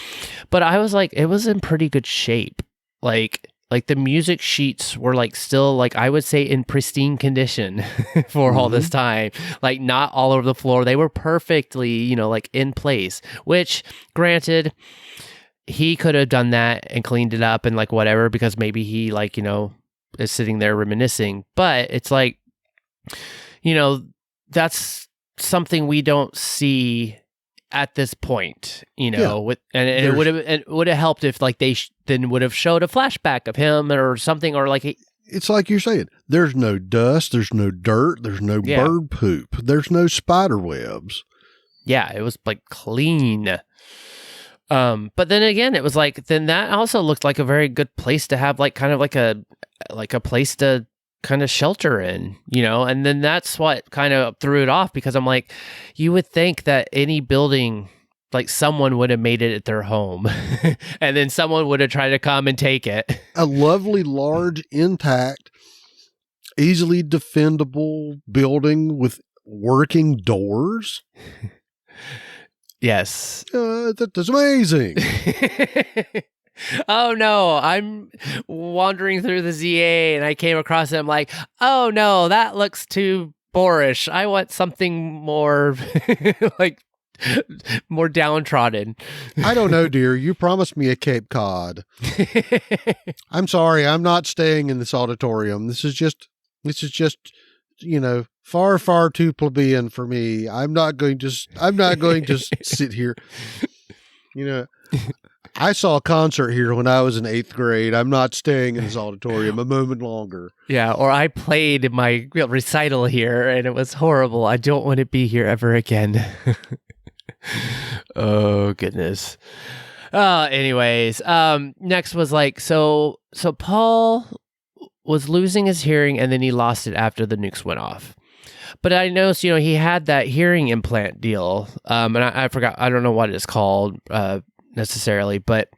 But I was like, it was in pretty good shape. Like the music sheets were like still like, I would say, in pristine condition for all this time, like not all over the floor. They were perfectly, you know, like in place, which granted, he could have done that and cleaned it up and like whatever, because maybe he like, you know, is sitting there reminiscing. But it's like, you know, that's something we don't see at this point, you know, and it would have helped if like they then would have showed a flashback of him or something, or like it's like you're saying, there's no dust, there's no dirt, there's no bird poop, there's no spider webs. Yeah, it was like clean. But then again, it was like, then that also looked like a very good place to have like kind of like a place to kind of shelter in, you know. And then that's what kind of threw it off, because I'm like, you would think that any building, like someone would have made it their home and then someone would have tried to come and take it. A lovely, large, intact, easily defendable building with working doors. Yes. That's amazing. Oh no, I'm wandering through the ZA and I came across it. I'm like, oh no, that looks too boorish. I want something more like more downtrodden. I don't know, dear. You promised me a Cape Cod. I'm sorry, I'm not staying in this auditorium. This is just, you know, far, far too plebeian for me. I'm not going to sit here. You know, I saw a concert here when I was in 8th grade. I'm not staying in this auditorium a moment longer. Yeah, or I played my recital here and it was horrible. I don't want to be here ever again. Oh, goodness. Anyways, next was like, so Paul was losing his hearing and then he lost it after the nukes went off. But I noticed, you know, he had that hearing implant deal. And I forgot, I don't know what it's called necessarily, but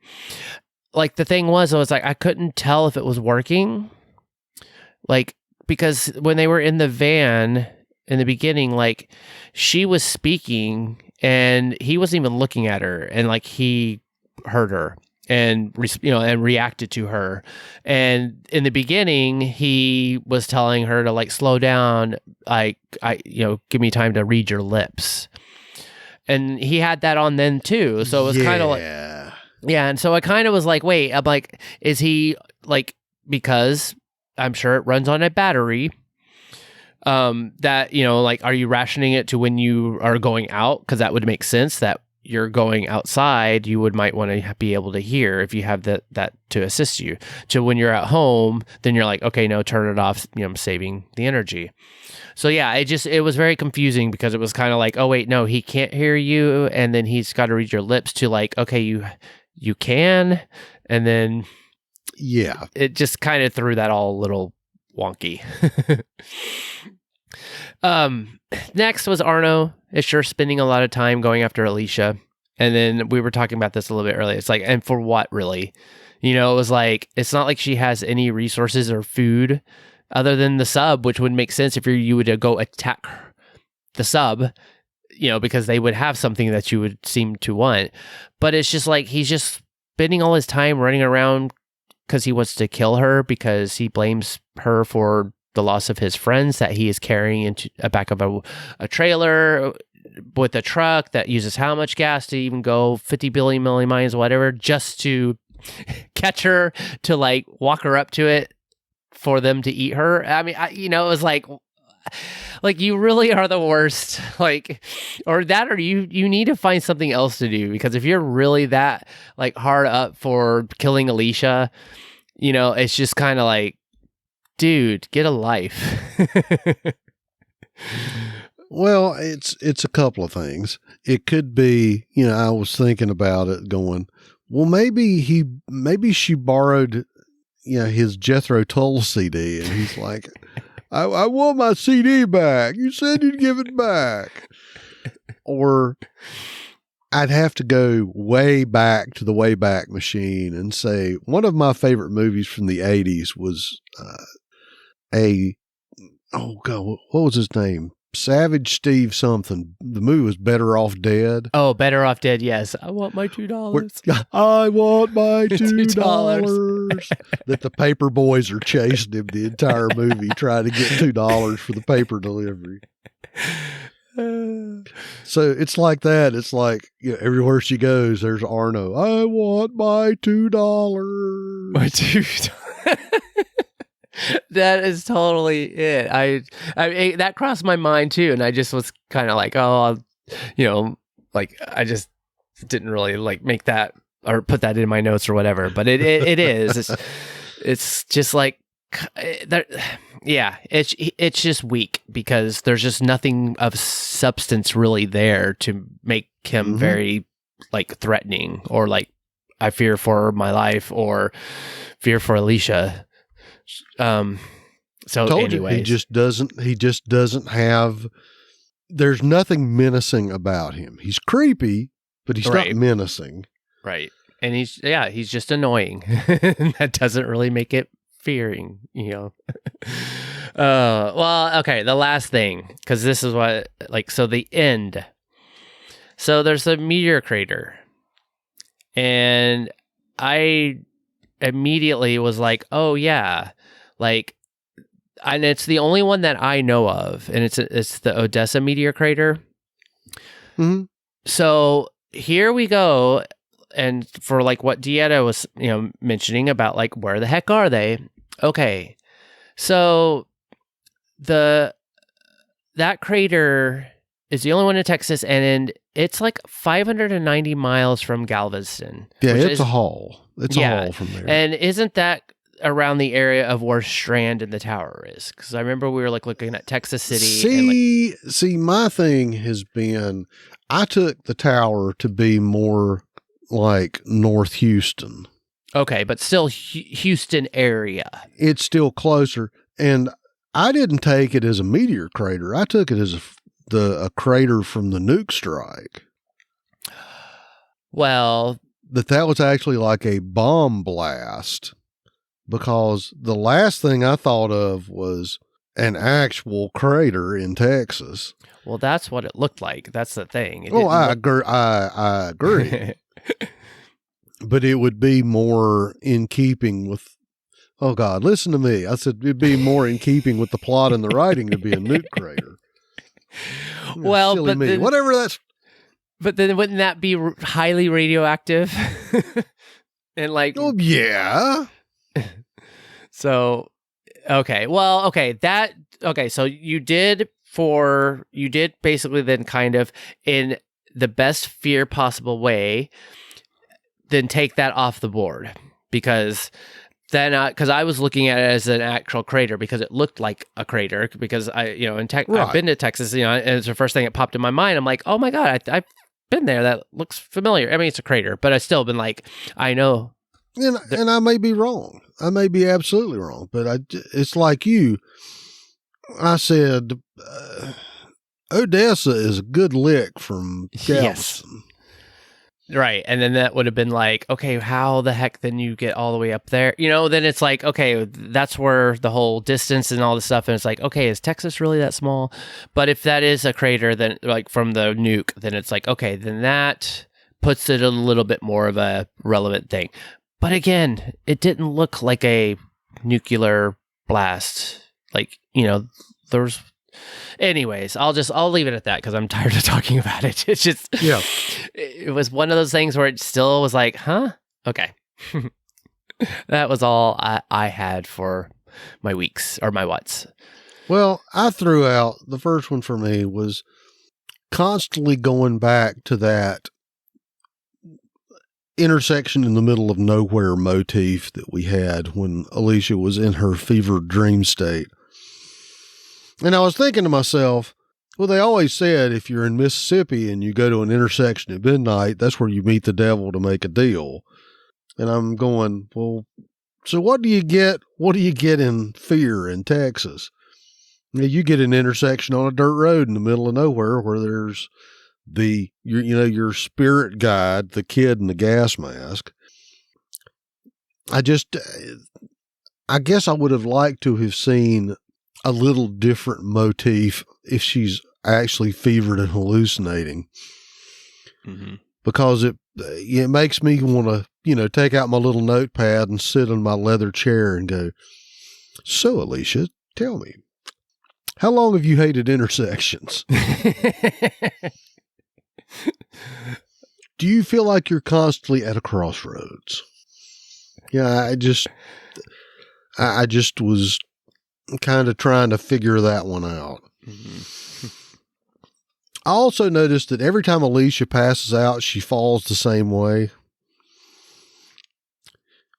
like the thing was, I was like, I couldn't tell if it was working. Like, because when they were in the van in the beginning, like she was speaking and he wasn't even looking at her, and like he heard her and and reacted to her. And in the beginning, he was telling her to like slow down, like give me time to read your lips. And he had that on then too. So it was kind of like, and so I kind of was like, wait, I'm like, is he like, because I'm sure it runs on a battery, that, you know, like, are you rationing it to when you are going out? Because that would make sense that you're going outside, you might want to be able to hear if you have that to assist you. To when you're at home, then you're like, okay, no, turn it off. You know, I'm saving the energy. So yeah, it was very confusing, because it was kind of like, oh wait, no, he can't hear you, and then he's got to read your lips, to like, okay, you can, and then it just kind of threw that all a little wonky. Next was Arno is sure spending a lot of time going after Alicia. And then we were talking about this a little bit earlier. It's like, and for what really? You know, it was like, it's not like she has any resources or food other than the sub, which would make sense if you would go attack the sub, you know, because they would have something that you would seem to want. But it's just like, he's just spending all his time running around because he wants to kill her, because he blames her for the loss of his friends that he is carrying into a back of a trailer with a truck that uses how much gas to even go 50 billion miles, whatever, just to catch her, to like walk her up to it for them to eat her. I mean, it was like you really are the worst, like, or you need to find something else to do, because if you're really that like hard up for killing Alicia, you know, it's just kind of like, dude, get a life. Well, it's a couple of things. It could be, you know, I was thinking about it going, well, maybe she borrowed, you know, his Jethro Tull CD, and he's like, I want my CD back. You said you'd give it back. Or I'd have to go way back to the Wayback Machine and say one of my favorite movies from the 80s was oh God, what was his name? Savage Steve something. The movie was Better Off Dead. Oh, Better Off Dead, yes. I want my $2. I want my $2. That the paper boys are chasing him the entire movie trying to get $2 for the paper delivery. So it's like that. It's like, everywhere she goes, there's Arno. I want my $2. My $2. That is totally it. I that crossed my mind too, and I just was kind of like, I just didn't really like make that or put that in my notes or whatever. But it is. It's just like that. Yeah, it's just weak because there's just nothing of substance really there to make him very like threatening or like I fear for my life or fear for Alicia. So anyway, he just doesn't have, there's nothing menacing about him. He's creepy, but he's not menacing. Right. And he's just annoying. That doesn't really make it fearing, well, okay. The last thing, cause this is what, so the end, so there's a meteor crater and I immediately was like, oh yeah, and it's the only one that I know of, and it's the Odessa meteor crater. Mm-hmm. So here we go, and for what Dieta was mentioning about where the heck are they? Okay, so that crater is the only one in Texas, and it's 590 miles from Galveston. Yeah, it's a haul. It's a haul from there. And isn't that around the area of where Strand and the tower is? Because I remember we were looking at Texas City. See, my thing has been, I took the tower to be more like North Houston. Okay, but still Houston area. It's still closer, and I didn't take it as a meteor crater. I took it as a crater from the nuke strike. Well, that was actually like a bomb blast, because the last thing I thought of was an actual crater in Texas. Well, that's what it looked like. That's the thing. I agree. But it would be more in keeping with, oh God, listen to me. I said it'd be more in keeping with the plot and the writing to be a nuke crater. Well, but then, whatever that's. But then wouldn't that be highly radioactive? And oh yeah. So, okay. Well, okay. So you did basically then kind of in the best fear possible way, then take that off the board, because then, because I was looking at it as an actual crater because it looked like a crater, because I've been to Texas, and it's the first thing that popped in my mind. I'm like, oh my God, I've been there. That looks familiar. I mean, it's a crater, but I've still been like, I know. And I may be wrong. I may be absolutely wrong, but it's like you. I said, Odessa is a good lick from Galveston. Yes. Right. And then that would have been like, okay, how the heck then you get all the way up there? Then it's like, okay, that's where the whole distance and all this stuff. And it's like, okay, is Texas really that small? But if that is a crater, then from the nuke, then it's like, okay, then that puts it a little bit more of a relevant thing. But again, it didn't look like a nuclear blast. There's. Anyways, I'll leave it at that because I'm tired of talking about it. It's just, it was one of those things where it still was like, huh? Okay. That was all I had for my weeks or my what's. Well, I threw out, the first one for me was constantly going back to that intersection in the middle of nowhere motif that we had when Alicia was in her fevered dream state. And I was thinking to myself, well, they always said if you're in Mississippi and you go to an intersection at midnight, that's where you meet the devil to make a deal. And I'm going, well, so what do you get? What do you get in fear in Texas? You get an intersection on a dirt road in the middle of nowhere where there's your spirit guide, the kid in the gas mask. I guess I would have liked to have seen a little different motif if she's actually fevered and hallucinating, because it makes me want to, take out my little notepad and sit in my leather chair and go, so Alicia, tell me, how long have you hated intersections? Do you feel like you're constantly at a crossroads? Yeah, I just was kind of trying to figure that one out. I also noticed that every time Alicia passes out, she falls the same way.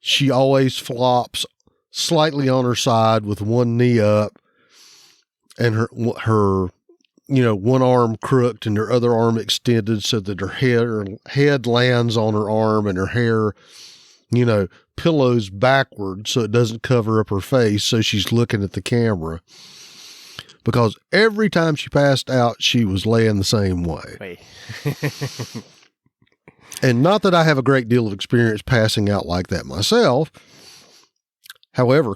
She always flops slightly on her side with one knee up and her one arm crooked and her other arm extended so that her head lands on her arm and her hair, pillows backwards so it doesn't cover up her face, so she's looking at the camera. Because every time she passed out, she was laying the same way. And not that I have a great deal of experience passing out like that myself. However,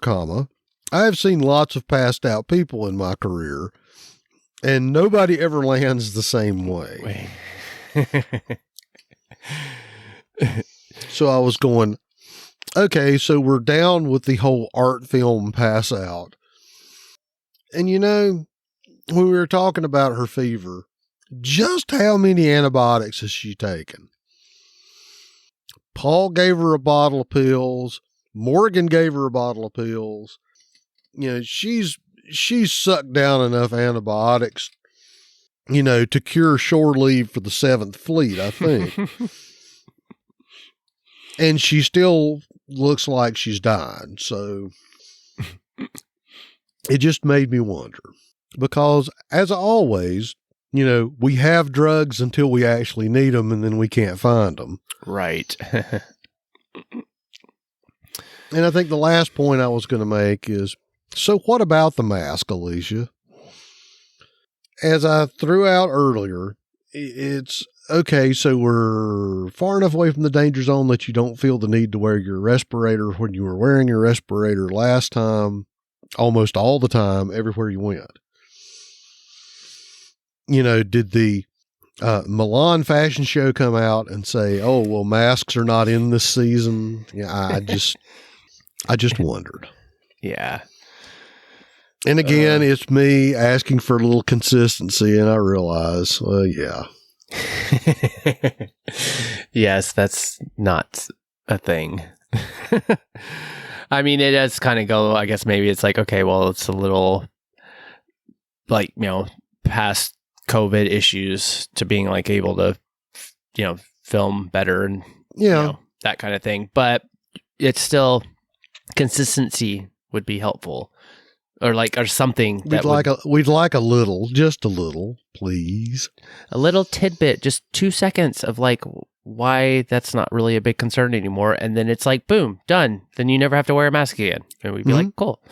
I have seen lots of passed out people in my career, and nobody ever lands the same way. So I was going, okay, so we're down with the whole art film pass out. And when we were talking about her fever, just how many antibiotics has she taken? Paul gave her a bottle of pills. Morgan gave her a bottle of pills. She's sucked down enough antibiotics, to cure shore leave for the 7th Fleet, I think. And she still looks like she's dying. So it just made me wonder, because as always, we have drugs until we actually need them, and then we can't find them. Right. And I think the last point I was going to make is, so what about the mask, Alicia? As I threw out earlier, it's okay, so we're far enough away from the danger zone that you don't feel the need to wear your respirator when you were wearing your respirator last time, almost all the time, everywhere you went. Did the Milan fashion show come out and say, oh, well, masks are not in this season? Yeah, I just wondered. Yeah. And again, it's me asking for a little consistency, and I realize, well, yeah. Yes, that's not a thing. I mean, it does kind of go, I guess maybe it's like, okay, well, it's a little like, past COVID issues to being like able to, film better and, that kind of thing. But it's still, consistency would be helpful. Or something that we'd like a little, just a little, please. A little tidbit, just 2 seconds of why that's not really a big concern anymore. And then it's like, boom, done. Then you never have to wear a mask again. And we'd be like, cool.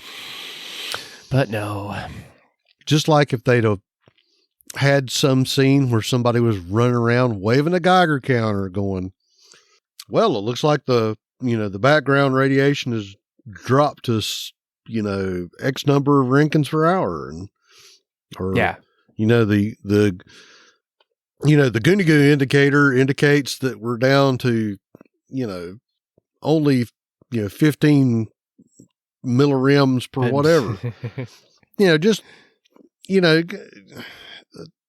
But no. Just like if they'd have had some scene where somebody was running around waving a Geiger counter going, well, it looks like the background radiation has dropped to X number of Roentgens per hour, the Gunigu indicator indicates that we're down to, only, 15 millirems per whatever. Just,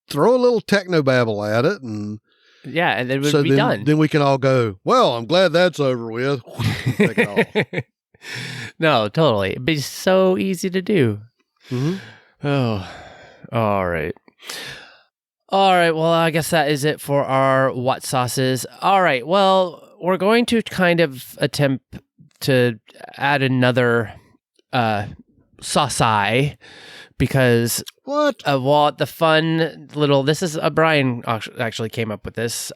throw a little technobabble at it, and and then we'd be done. Then we can all go, well, I'm glad that's over with. Take it off. No, totally. It'd be so easy to do. Oh, all right. All right. Well, I guess that is it for our what sauces. All right. Well, we're going to kind of attempt to add another sauce because the fun little, this is Brian actually came up with this.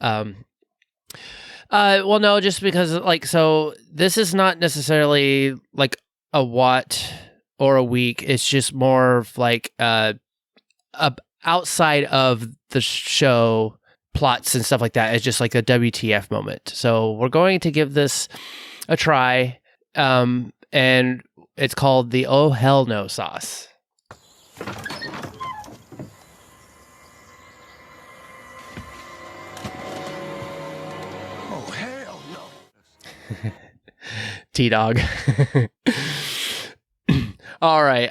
Well, no, just because so this is not necessarily like a what or a week. It's just more of outside of the show plots and stuff like that. It's just like a WTF moment. So we're going to give this a try. And it's called the Oh Hell No sauce. Oh, hell no. T-Dog. All right.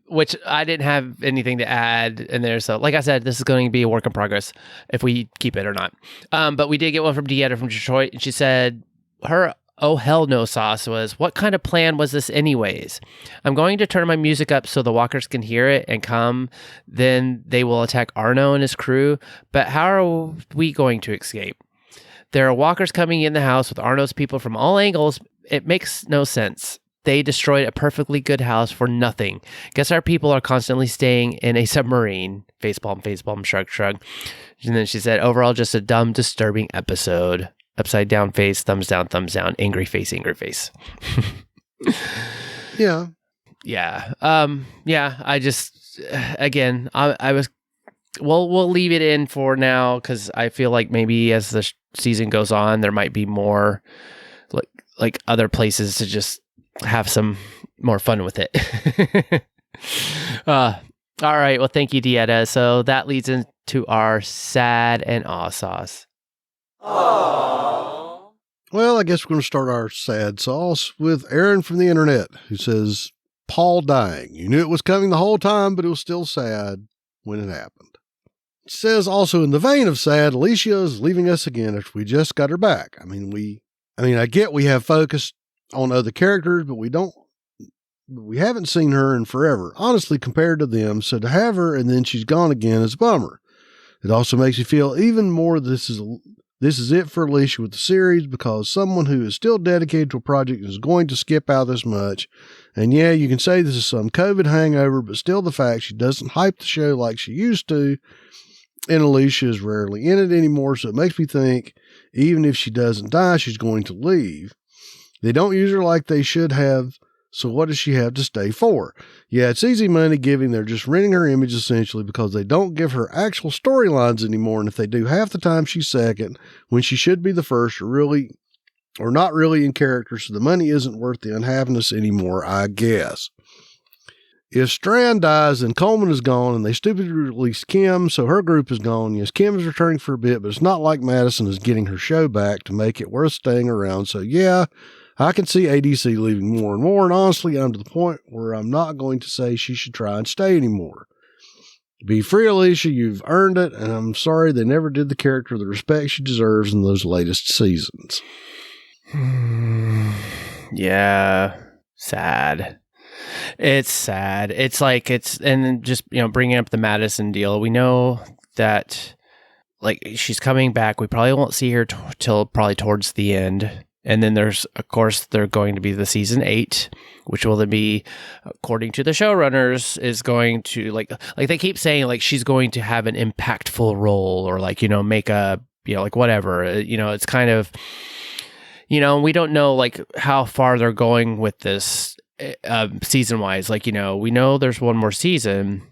Which I didn't have anything to add in there. So like I said, this is going to be a work in progress if we keep it or not. But we did get one from Deanna from Detroit, and she said her oh hell no sauce was, what kind of plan was this anyways? I'm going to turn my music up so the walkers can hear it and come. Then they will attack Arno and his crew. But how are we going to escape? There are walkers coming in the house with Arno's people from all angles. It makes no sense. They destroyed a perfectly good house for nothing. Guess our people are constantly staying in a submarine. Facepalm, shrug. And then she said, overall, just a dumb, disturbing episode. Upside down face, thumbs down, angry face. Yeah. Yeah. I just, again, I was, we'll leave it in for now because I feel like maybe as the season goes on, there might be more like other places to just have some more fun with it. All right. Well, thank you, Dieta. So that leads into our sad and awe sauce. Aww. Well, I guess we're going to start our sad sauce with Aaron from the internet, who says, Paul dying. You knew it was coming the whole time, but it was still sad when it happened. It says also in the vein of sad, Alicia is leaving us again after we just got her back. I get we have focused on other characters, but we haven't seen her in forever, honestly, compared to them. So to have her and then she's gone again is a bummer. It also makes me feel even more this is it for Alicia with the series, because someone who is still dedicated to a project is going to skip out this much. And yeah, you can say this is some COVID hangover, but still the fact she doesn't hype the show like she used to, and Alicia is rarely in it anymore. So it makes me think, even if she doesn't die, she's going to leave. They don't use her like they should have, so what does she have to stay for? Yeah, it's easy money giving. They're just renting her image essentially because they don't give her actual storylines anymore, and if they do, half the time she's second when she should be the first, or not really in character, so the money isn't worth the unhappiness anymore, I guess. If Strand dies, then Coleman is gone, and they stupidly released Kim, so her group is gone. Yes, Kim is returning for a bit, but it's not like Madison is getting her show back to make it worth staying around, so yeah, I can see ADC leaving more and more, and honestly, I'm to the point where I'm not going to say she should try and stay anymore. Be free, Alicia, you've earned it, and I'm sorry they never did the character the respect she deserves in those latest seasons. Yeah, sad. It's sad. It's like, and just, bringing up the Madison deal, we know that, like, she's coming back. We probably won't see her till probably towards the end. And then they're going to be the season 8, which will then be, according to the showrunners, is going to like they keep saying, like, she's going to have an impactful role, or like, make a, like whatever, it's kind of, we don't know like how far they're going with this season wise. Like, we know there's one more season,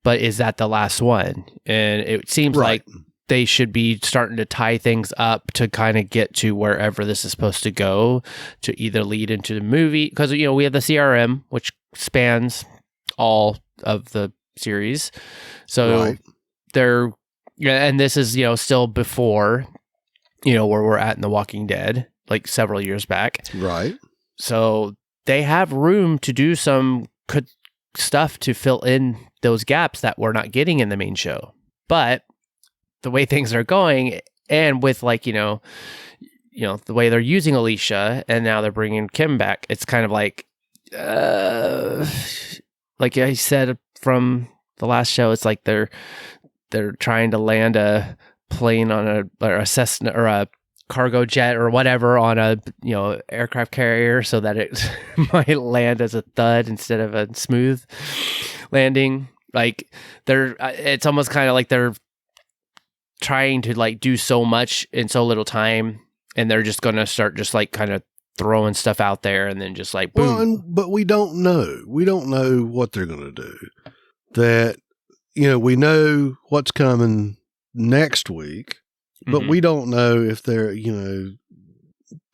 but is that the last one? And it seems like they should be starting to tie things up to kind of get to wherever this is supposed to go, to either lead into the movie. Because, we have the CRM, which spans all of the series. So they're, and this is, still before, where we're at in The Walking Dead, like several years back. Right. So they have room to do some good stuff to fill in those gaps that we're not getting in the main show. But the way things are going, and with like, the way they're using Alicia, and now they're bringing Kim back, it's kind of like I said from the last show, it's like they're trying to land a plane on a Cessna or a cargo jet or whatever on a aircraft carrier, so that it might land as a thud instead of a smooth landing. Like it's almost kind of like they're trying to like do so much in so little time, and they're just going to start just like kind of throwing stuff out there, and then just like boom. But we don't know what they're going to do. That we know what's coming next week, But we don't know if they're,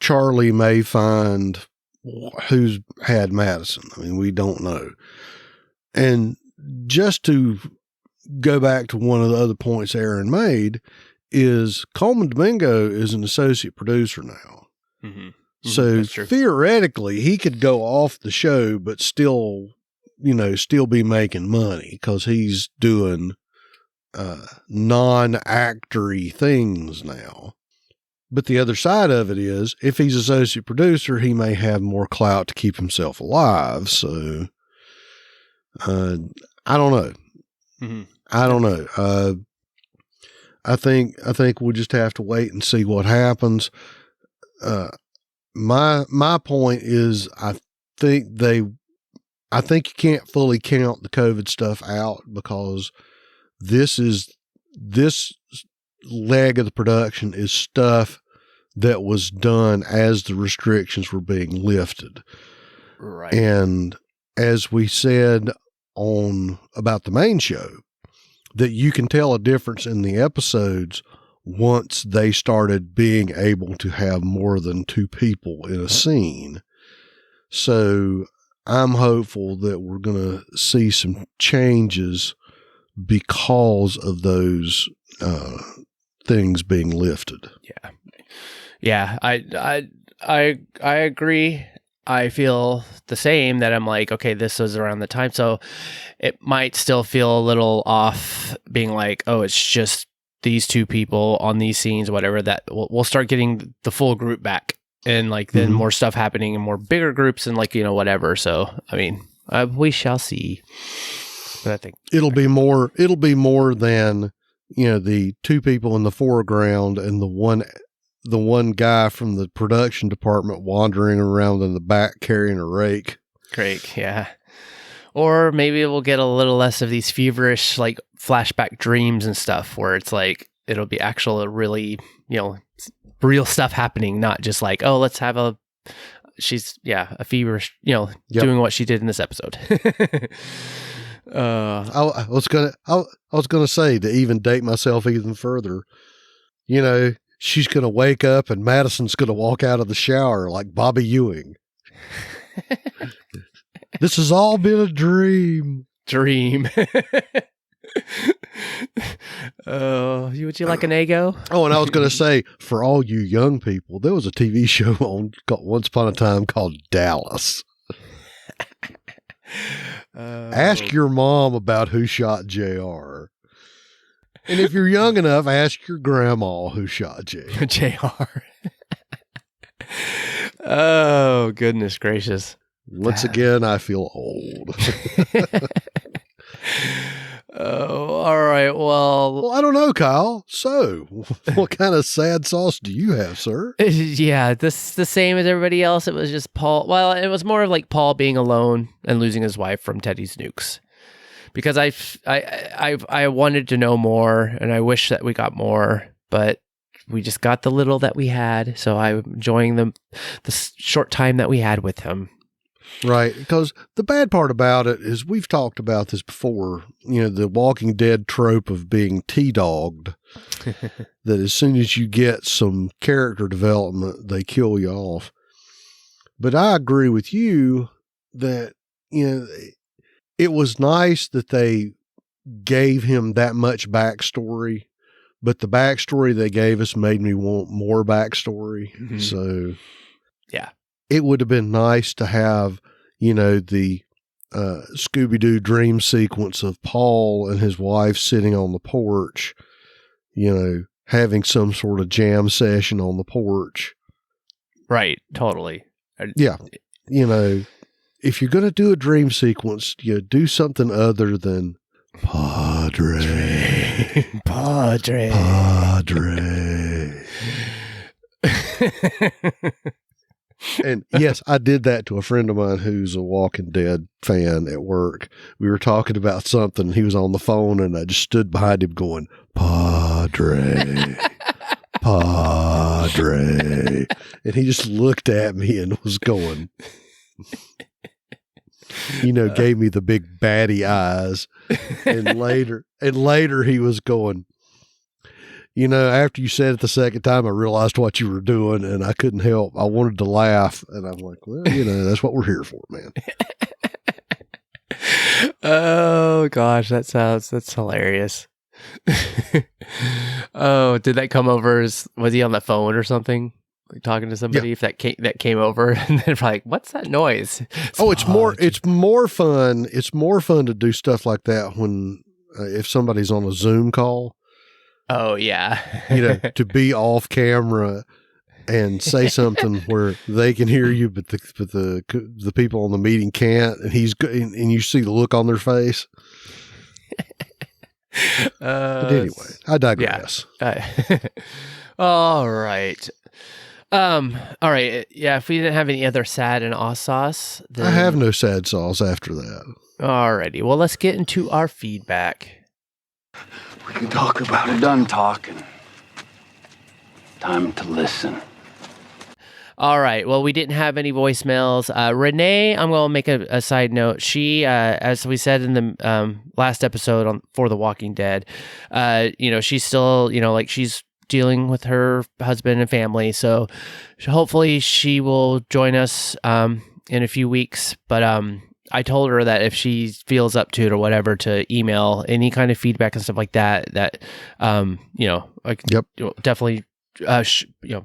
Charlie may find who's had Madison. I mean, we don't know. And just to go back to one of the other points Aaron made is Coleman Domingo is an associate producer now. So theoretically he could go off the show, but still be making money because he's doing non-actory things now. But the other side of it is if he's associate producer, he may have more clout to keep himself alive. So I don't know. I don't know. I think we'll just have to wait and see what happens. My point is, I think you can't fully count the COVID stuff out because this leg of the production is stuff that was done as the restrictions were being lifted. Right. And as we said about the main show, that you can tell a difference in the episodes once they started being able to have more than 2 people in a scene. So I'm hopeful that we're going to see some changes because of those things being lifted. Yeah. I agree. I feel the same, that I'm like, okay, this was around the time. So it might still feel a little off being like, oh, it's just these 2 people on these scenes, whatever, that we'll start getting the full group back and like then more stuff happening and more bigger groups and like, whatever. So, I mean, we shall see. But I think it'll be more than, the 2 people in the foreground and the one guy from the production department wandering around in the back carrying a rake. Yeah. Or maybe we'll get a little less of these feverish, like flashback dreams and stuff where it's like, it'll be actual really, real stuff happening. Not just like, oh, let's have a feverish, doing what she did in this episode. I was gonna say, to even date myself even further, she's going to wake up and Madison's going to walk out of the shower like Bobby Ewing. This has all been a dream. Would you like an Eggo? Oh, and I was going to say, for all you young people, there was a TV show once upon a time called Dallas. Ask your mom about who shot JR. And if you're young enough, ask your grandma who shot JR. Oh, goodness gracious. Once again, I feel old. Oh, all right. Well, I don't know, Kyle. So, what kind of sad sauce do you have, sir? Yeah, this the same as everybody else. It was just Paul. Well, it was more of like Paul being alone and losing his wife from Teddy's nukes. Because I wanted to know more, and I wish that we got more, but we just got the little that we had. So I'm enjoying the short time that we had with him. Right, because the bad part about it is we've talked about this before. The Walking Dead trope of being T-dogged. That as soon as you get some character development, they kill you off. But I agree with you that it was nice that they gave him that much backstory, but the backstory they gave us made me want more backstory. Mm-hmm. So, yeah, it would have been nice to have, the Scooby-Doo dream sequence of Paul and his wife sitting on the porch, having some sort of jam session on the porch. Right. Totally. Yeah. If you're going to do a dream sequence, do something other than Padre. And yes, I did that to a friend of mine who's a Walking Dead fan at work. We were talking about something. He was on the phone and I just stood behind him going, Padre. Padre. And he just looked at me and was going, gave me the big baddie eyes. And later he was going, after you said it the second time, I realized what you were doing, and I couldn't help. I wanted to laugh, and I'm like, well, that's what we're here for, man. Oh gosh, that's hilarious. Oh, did that come over was he on the phone or something? Like talking to somebody? Yeah. If that came over and then like, what's that noise? It's more fun. It's more fun to do stuff like that when if somebody's on a Zoom call. Oh yeah. To be off camera and say something where they can hear you, but the people on the meeting can't, and and you see the look on their face. But anyway, I digress. Yeah. All right. All right. Yeah. If we didn't have any other sad and aw sauce, then... I have no sad sauce after that. Alrighty. Well, let's get into our feedback. We can talk about it. Done talking. Time to listen. All right. Well, we didn't have any voicemails. Renee, I'm going to make a side note. She, as we said in the last episode for The Walking Dead, she's still, she's dealing with her husband and family. So hopefully she will join us in a few weeks. But I told her that if she feels up to it or whatever, to email any kind of feedback and stuff like that, definitely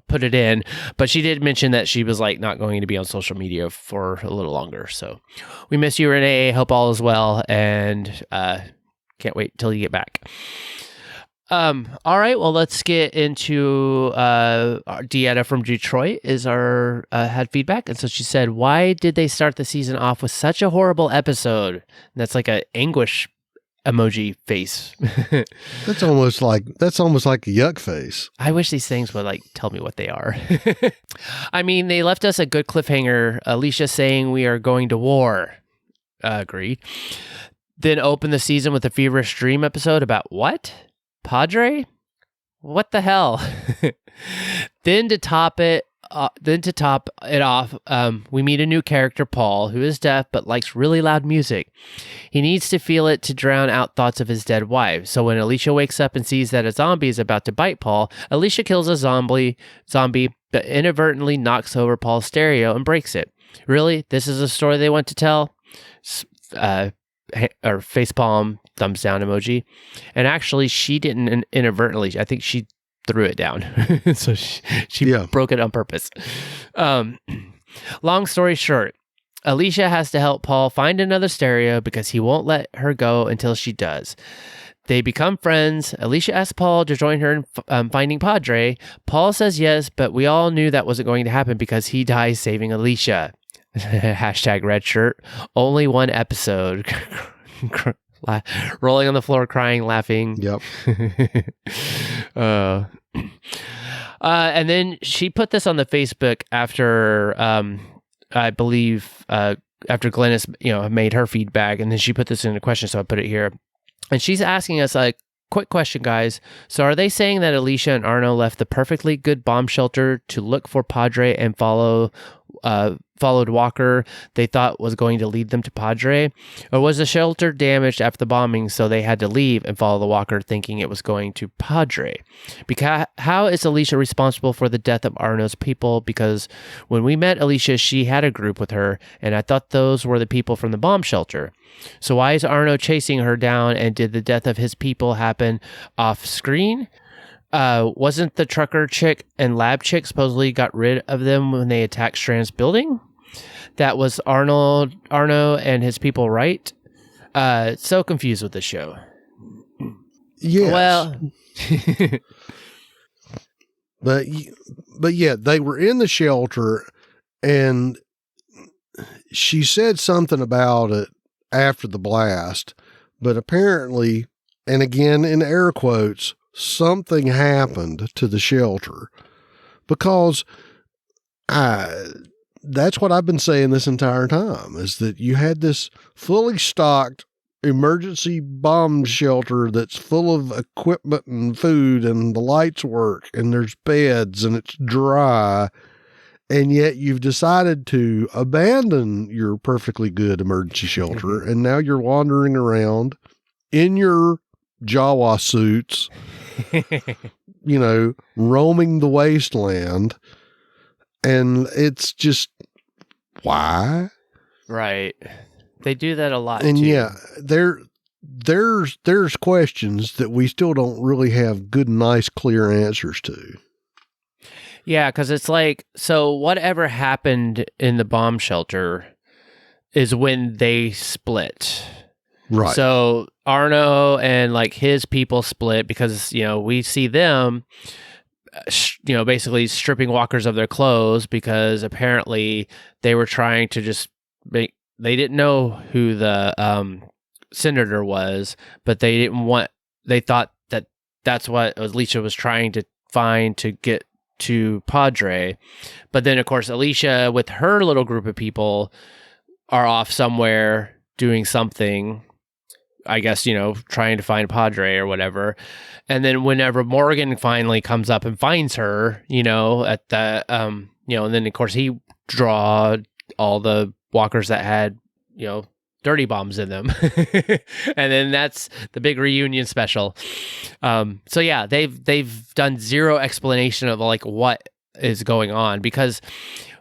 put it in. But she did mention that she was like not going to be on social media for a little longer. So we miss you, Renee. Hope all is well, and can't wait till you get back. All right, well, let's get into Deanna from Detroit had feedback. And so she said, why did they start the season off with such a horrible episode? And that's like an anguish emoji face. That's almost like a yuck face. I wish these things would like tell me what they are. I mean, they left us a good cliffhanger. Alicia saying we are going to war. Agreed. Then open the season with a feverish dream episode about what? Padre? What the hell? Then to top it off, we meet a new character, Paul, who is deaf but likes really loud music. He needs to feel it to drown out thoughts of his dead wife. So when Alicia wakes up and sees that a zombie is about to bite Paul, Alicia kills a zombie, but inadvertently knocks over Paul's stereo and breaks it. Really? This is a story they want to tell? Or facepalm, thumbs down emoji. And actually, she didn't inadvertently. I think she threw it down. So she broke it on purpose. Long story short, Alicia has to help Paul find another stereo because he won't let her go until she does. They become friends. Alicia asks Paul to join her in finding Padre. Paul says yes, but we all knew that wasn't going to happen because he dies saving Alicia. Hashtag red shirt. Only one episode. Rolling on the floor, crying, laughing. Yep. And then she put this on the Facebook after, I believe, after Glennis, made her feedback, and then she put this in a question, so I put it here. And she's asking us, like, quick question, guys. So are they saying that Alicia and Arno left the perfectly good bomb shelter to look for Padre and followed Walker they thought was going to lead them to Padre? Or was the shelter damaged after the bombing, so they had to leave and follow the Walker thinking it was going to Padre? Because how is Alicia responsible for the death of Arno's people? Because when we met Alicia, she had a group with her, and I thought those were the people from the bomb shelter. So why is Arno chasing her down, and did the death of his people happen off screen? Wasn't the trucker chick and lab chick supposedly got rid of them when they attacked Strand's building? That was Arno and his people, right? So confused with the show. Yes. Well, but yeah, they were in the shelter, and she said something about it after the blast, but apparently, and again in air quotes, something happened to the shelter, because that's what I've been saying this entire time, is that you had this fully stocked emergency bomb shelter that's full of equipment and food, and the lights work, and there's beds, and it's dry, and yet you've decided to abandon your perfectly good emergency shelter, and now you're wandering around in your Jawa suits roaming the wasteland. And it's just, why? Right. They do that a lot. And too. yeah, there's questions that we still don't really have good, nice, clear answers to. Yeah, because it's like, so whatever happened in the bomb shelter is when they split. Right. So Arno and like his people split because, we see them, basically stripping walkers of their clothes because apparently they were trying to just they didn't know who the senator was, but they thought that that's what Alicia was trying to find to get to Padre. But then, of course, Alicia with her little group of people are off somewhere doing something, I guess, trying to find Padre or whatever. And then whenever Morgan finally comes up and finds her, at the, and then, of course, he draw all the walkers that had, dirty bombs in them. And then that's the big reunion special. So yeah, they've done zero explanation of like what is going on, because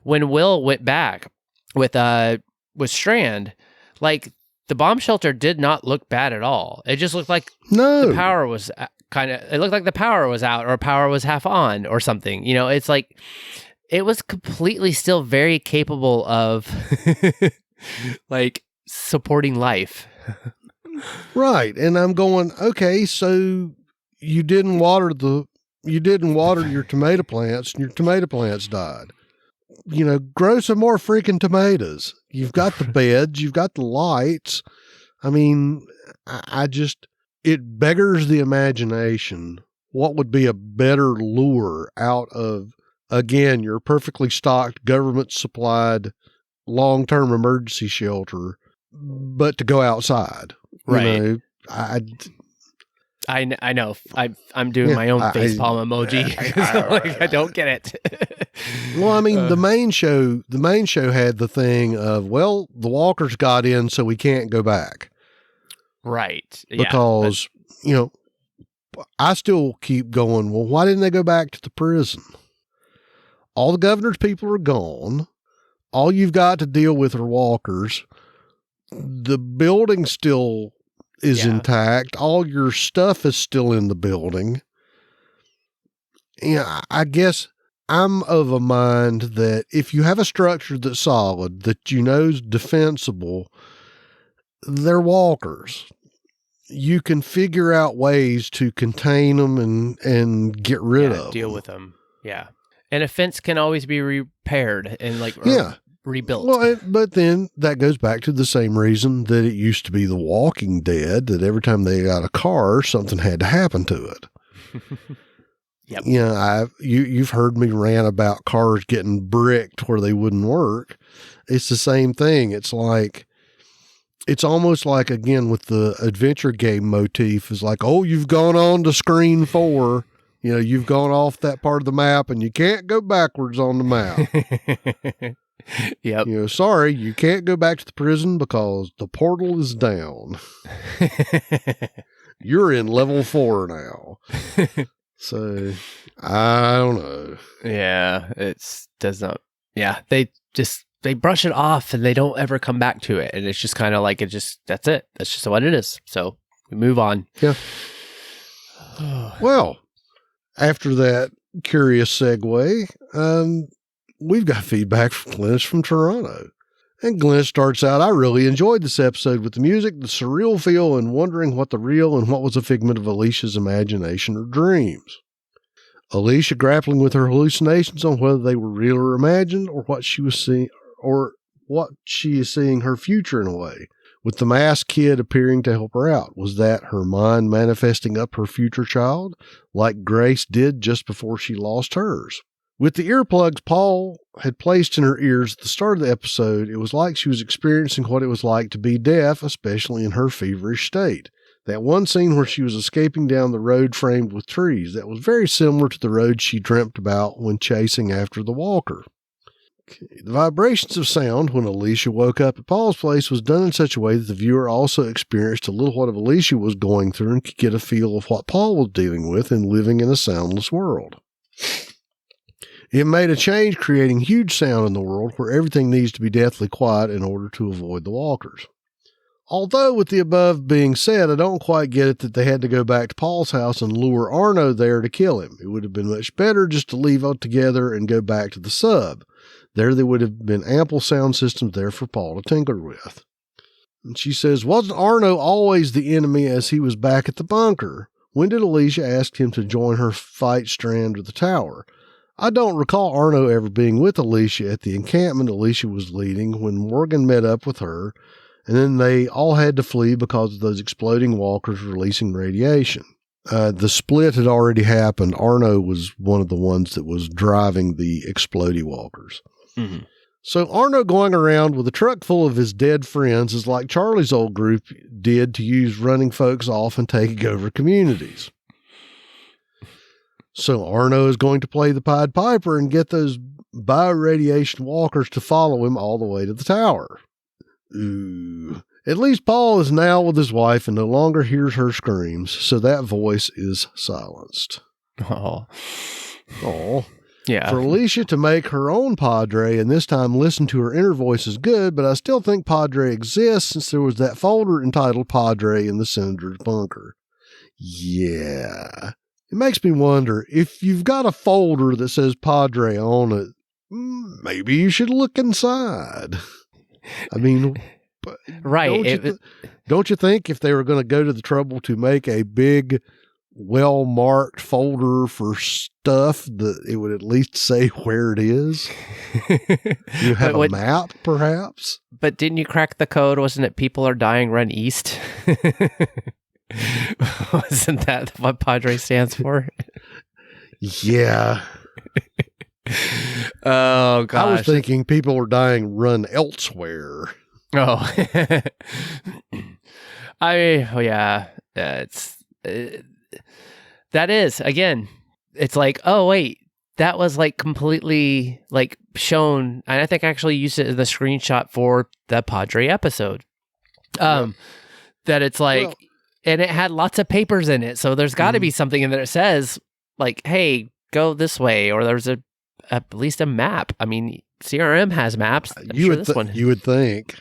when Will went back with Strand, like the bomb shelter did not look bad at all. It just looked like the power was it looked like the power was out or power was half on or something. It's like it was completely still very capable of like supporting life. Right. And I'm going, okay, so you didn't water your tomato plants and your tomato plants died. Grow some more freaking tomatoes. You've got the beds, you've got the lights. I mean, it beggars the imagination. What would be a better lure out of, again, your perfectly stocked, government supplied long-term emergency shelter, but to go outside, right? I know. I'm doing my own facepalm emoji. Like, I don't get it. Well, I mean, the main show had the thing of, well, the walkers got in, so we can't go back, right? Because I still keep going. Well, why didn't they go back to the prison? All the governor's people are gone. All you've got to deal with are walkers. The building still is intact. All your stuff is still in the building. I guess I'm of a mind that if you have a structure that's solid, that is defensible, they're walkers. You can figure out ways to contain them and get rid of them. Deal with them. Yeah. And a fence can always be repaired and rebuilt. Well, but then that goes back to the same reason that it used to be The Walking Dead, that every time they got a car, something had to happen to it. Yep. You've heard me rant about cars getting bricked where they wouldn't work. It's the same thing. It's almost like, again, with the adventure game motif, is like, oh, you've gone on to screen 4. You've gone off that part of the map and you can't go backwards on the map. Yep. Sorry, you can't go back to the prison because the portal is down. You're in level 4 now. So, I don't know. Yeah, does not. Yeah, they brush it off and they don't ever come back to it. And it's just kind of like, that's it. That's just what it is. So, we move on. Yeah. Well, after that curious segue, we've got feedback from Glennis from Toronto. And Glennis starts out, I really enjoyed this episode with the music, the surreal feel, and wondering what the real and what was a figment of Alicia's imagination or dreams. Alicia grappling with her hallucinations on whether they were real or imagined, or what she was seeing, or what she is seeing her future in a way, with the masked kid appearing to help her out. Was that her mind manifesting up her future child, like Grace did just before she lost hers? With the earplugs Paul had placed in her ears at the start of the episode, it was like she was experiencing what it was like to be deaf, especially in her feverish state. That one scene where she was escaping down the road framed with trees, that was very similar to the road she dreamt about when chasing after the walker. The vibrations of sound when Alicia woke up at Paul's place was done in such a way that the viewer also experienced a little what Alicia was going through and could get a feel of what Paul was dealing with in living in a soundless world. It made a change, creating huge sound in the world where everything needs to be deathly quiet in order to avoid the walkers. Although, with the above being said, I don't quite get it that they had to go back to Paul's house and lure Arno there to kill him. It would have been much better just to leave altogether and go back to the sub. There would have been ample sound systems there for Paul to tinker with. And she says, wasn't Arno always the enemy as he was back at the bunker? When did Alicia ask him to join her fight Strand or the tower? I don't recall Arno ever being with Alicia at the encampment Alicia was leading when Morgan met up with her, and then they all had to flee because of those exploding walkers releasing radiation. The split had already happened. Arno was one of the ones that was driving the exploding walkers. Mm-hmm. So Arno going around with a truck full of his dead friends is like Charlie's old group did to use running folks off and taking over communities. So Arno is going to play the Pied Piper and get those bioradiation walkers to follow him all the way to the tower. Ooh. At least Paul is now with his wife and no longer hears her screams, so that voice is silenced. Oh. Yeah. For Alicia to make her own Padre and this time listen to her inner voice is good, but I still think Padre exists since there was that folder entitled Padre in the Senator's bunker. Yeah. It makes me wonder, if you've got a folder that says Padre on it, maybe you should look inside. I mean, right. Don't you think if they were going to go to the trouble to make a big, well-marked folder for stuff, that it would at least say where it is? You have a map, perhaps? But didn't you crack the code? Wasn't it people are dying, run east? Wasn't that what Padre stands for? Yeah. Oh, gosh. I was thinking people are dying, run elsewhere. Oh. Yeah. That is, again, it's like, oh, wait, that was like completely like shown. And I think I actually used it as the screenshot for the Padre episode. That it's like, and it had lots of papers in it. So there's got to be something in there that says like, hey, go this way. Or there's at least a map. I mean, CRM has maps. You would think.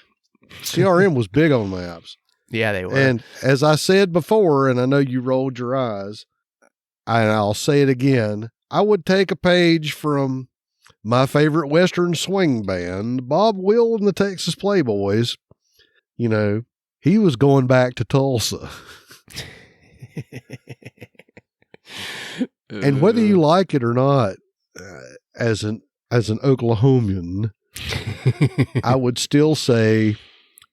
CRM was big on maps. Yeah, they were. And as I said before, and I know you rolled your eyes, and I'll say it again, I would take a page from my favorite Western swing band, Bob Will and the Texas Playboys. You know, he was going back to Tulsa. And whether you like it or not, as an Oklahomian, I would still say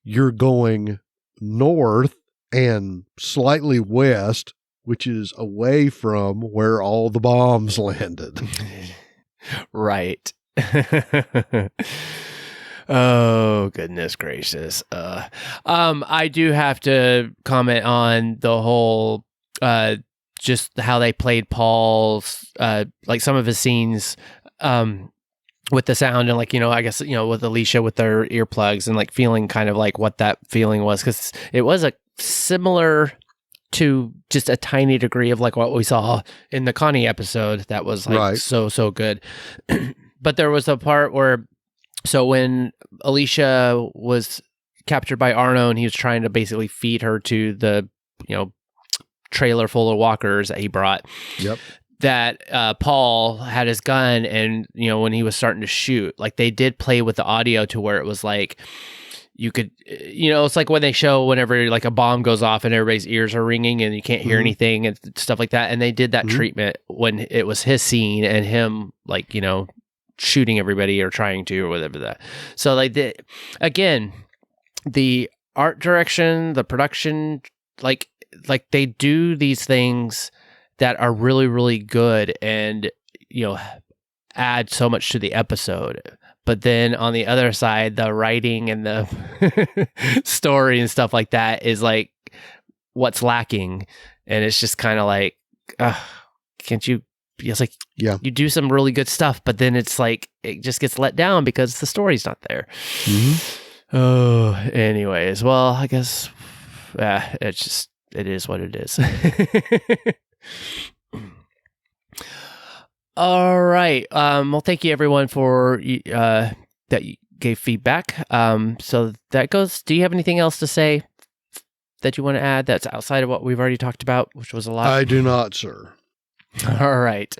you're going north and slightly west, which is away from where all the bombs landed. Right. Oh, goodness gracious. I do have to comment on the whole, just how they played Paul's, like some of his scenes, with the sound and like, I guess, with Alicia with their earplugs and like feeling kind of like what that feeling was. 'Cause it was a similar to just a tiny degree of like what we saw in the Connie episode. That was like so good. But there was a part where, so when Alicia was captured by Arno and he was trying to basically feed her to the, trailer full of walkers that he brought. Yep. That Paul had his gun and, when he was starting to shoot, like they did play with the audio to where it was like, you could, it's like when they show whenever like a bomb goes off and everybody's ears are ringing and you can't hear anything and stuff like that. And they did that treatment when it was his scene and him like, shooting everybody or trying to or whatever that. So like again, the art direction, the production, like they do these things that are really, really good and, add so much to the episode. But then on the other side, the writing and the story and stuff like that is like what's lacking. And it's just kind of like, can't you it's like you do some really good stuff, but then it's like it just gets let down because the story's not there. Oh, anyways, well, I guess it is what it is. All right. Well, thank you everyone for that you gave feedback. So that goes. Do you have anything else to say that you want to add that's outside of what we've already talked about, which was a lot? I do not, sir. All right.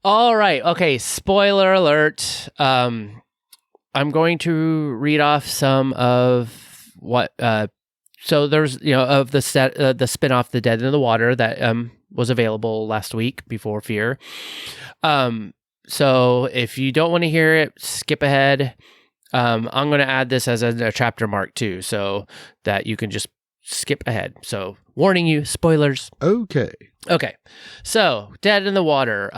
Okay. Spoiler alert. I'm going to read off some of what. So there's of the spinoff, The Dead in the Water, that was available last week before Fear. So if you don't want to hear it, skip ahead. I'm going to add this as a chapter mark too, so that you can just skip ahead. So warning you, spoilers. Okay. So Dead in the Water.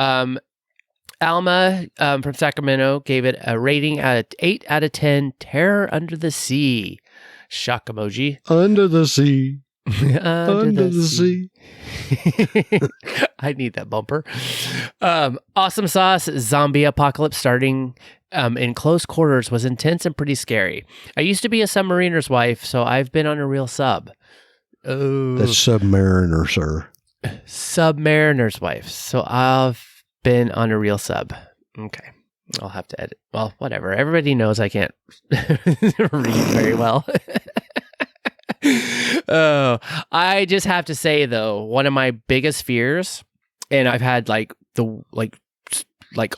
Alma from Sacramento gave it a rating at 8 out of 10. Terror under the sea. Shock emoji. Under the sea. Under the sea. I need that bumper. Awesome sauce. Zombie apocalypse starting in close quarters was intense and pretty scary. I used to be a submariner's wife, so I've been on a real sub. Oh, that's Submariner, sir. Submariner's wife. So I've been on a real sub. Okay. I'll have to edit. Well, whatever. Everybody knows I can't read very well. Oh, I just have to say though, one of my biggest fears, and I've had like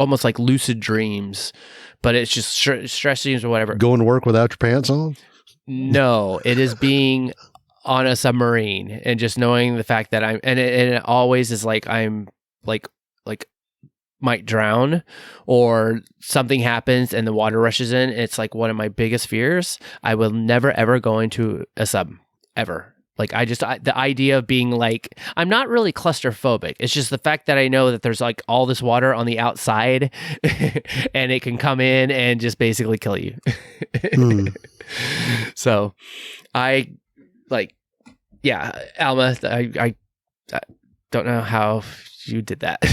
almost like lucid dreams, but it's just stress dreams or whatever. Going to work without your pants on? No, it is being on a submarine and just knowing the fact that it always is like I'm like might drown or something happens and the water rushes in. It's like one of my biggest fears. I will never ever go into a sub ever. Like the idea of being like, I'm not really claustrophobic. It's just the fact that I know that there's like all this water on the outside and it can come in and just basically kill you. So I Alma, I don't know how you did that.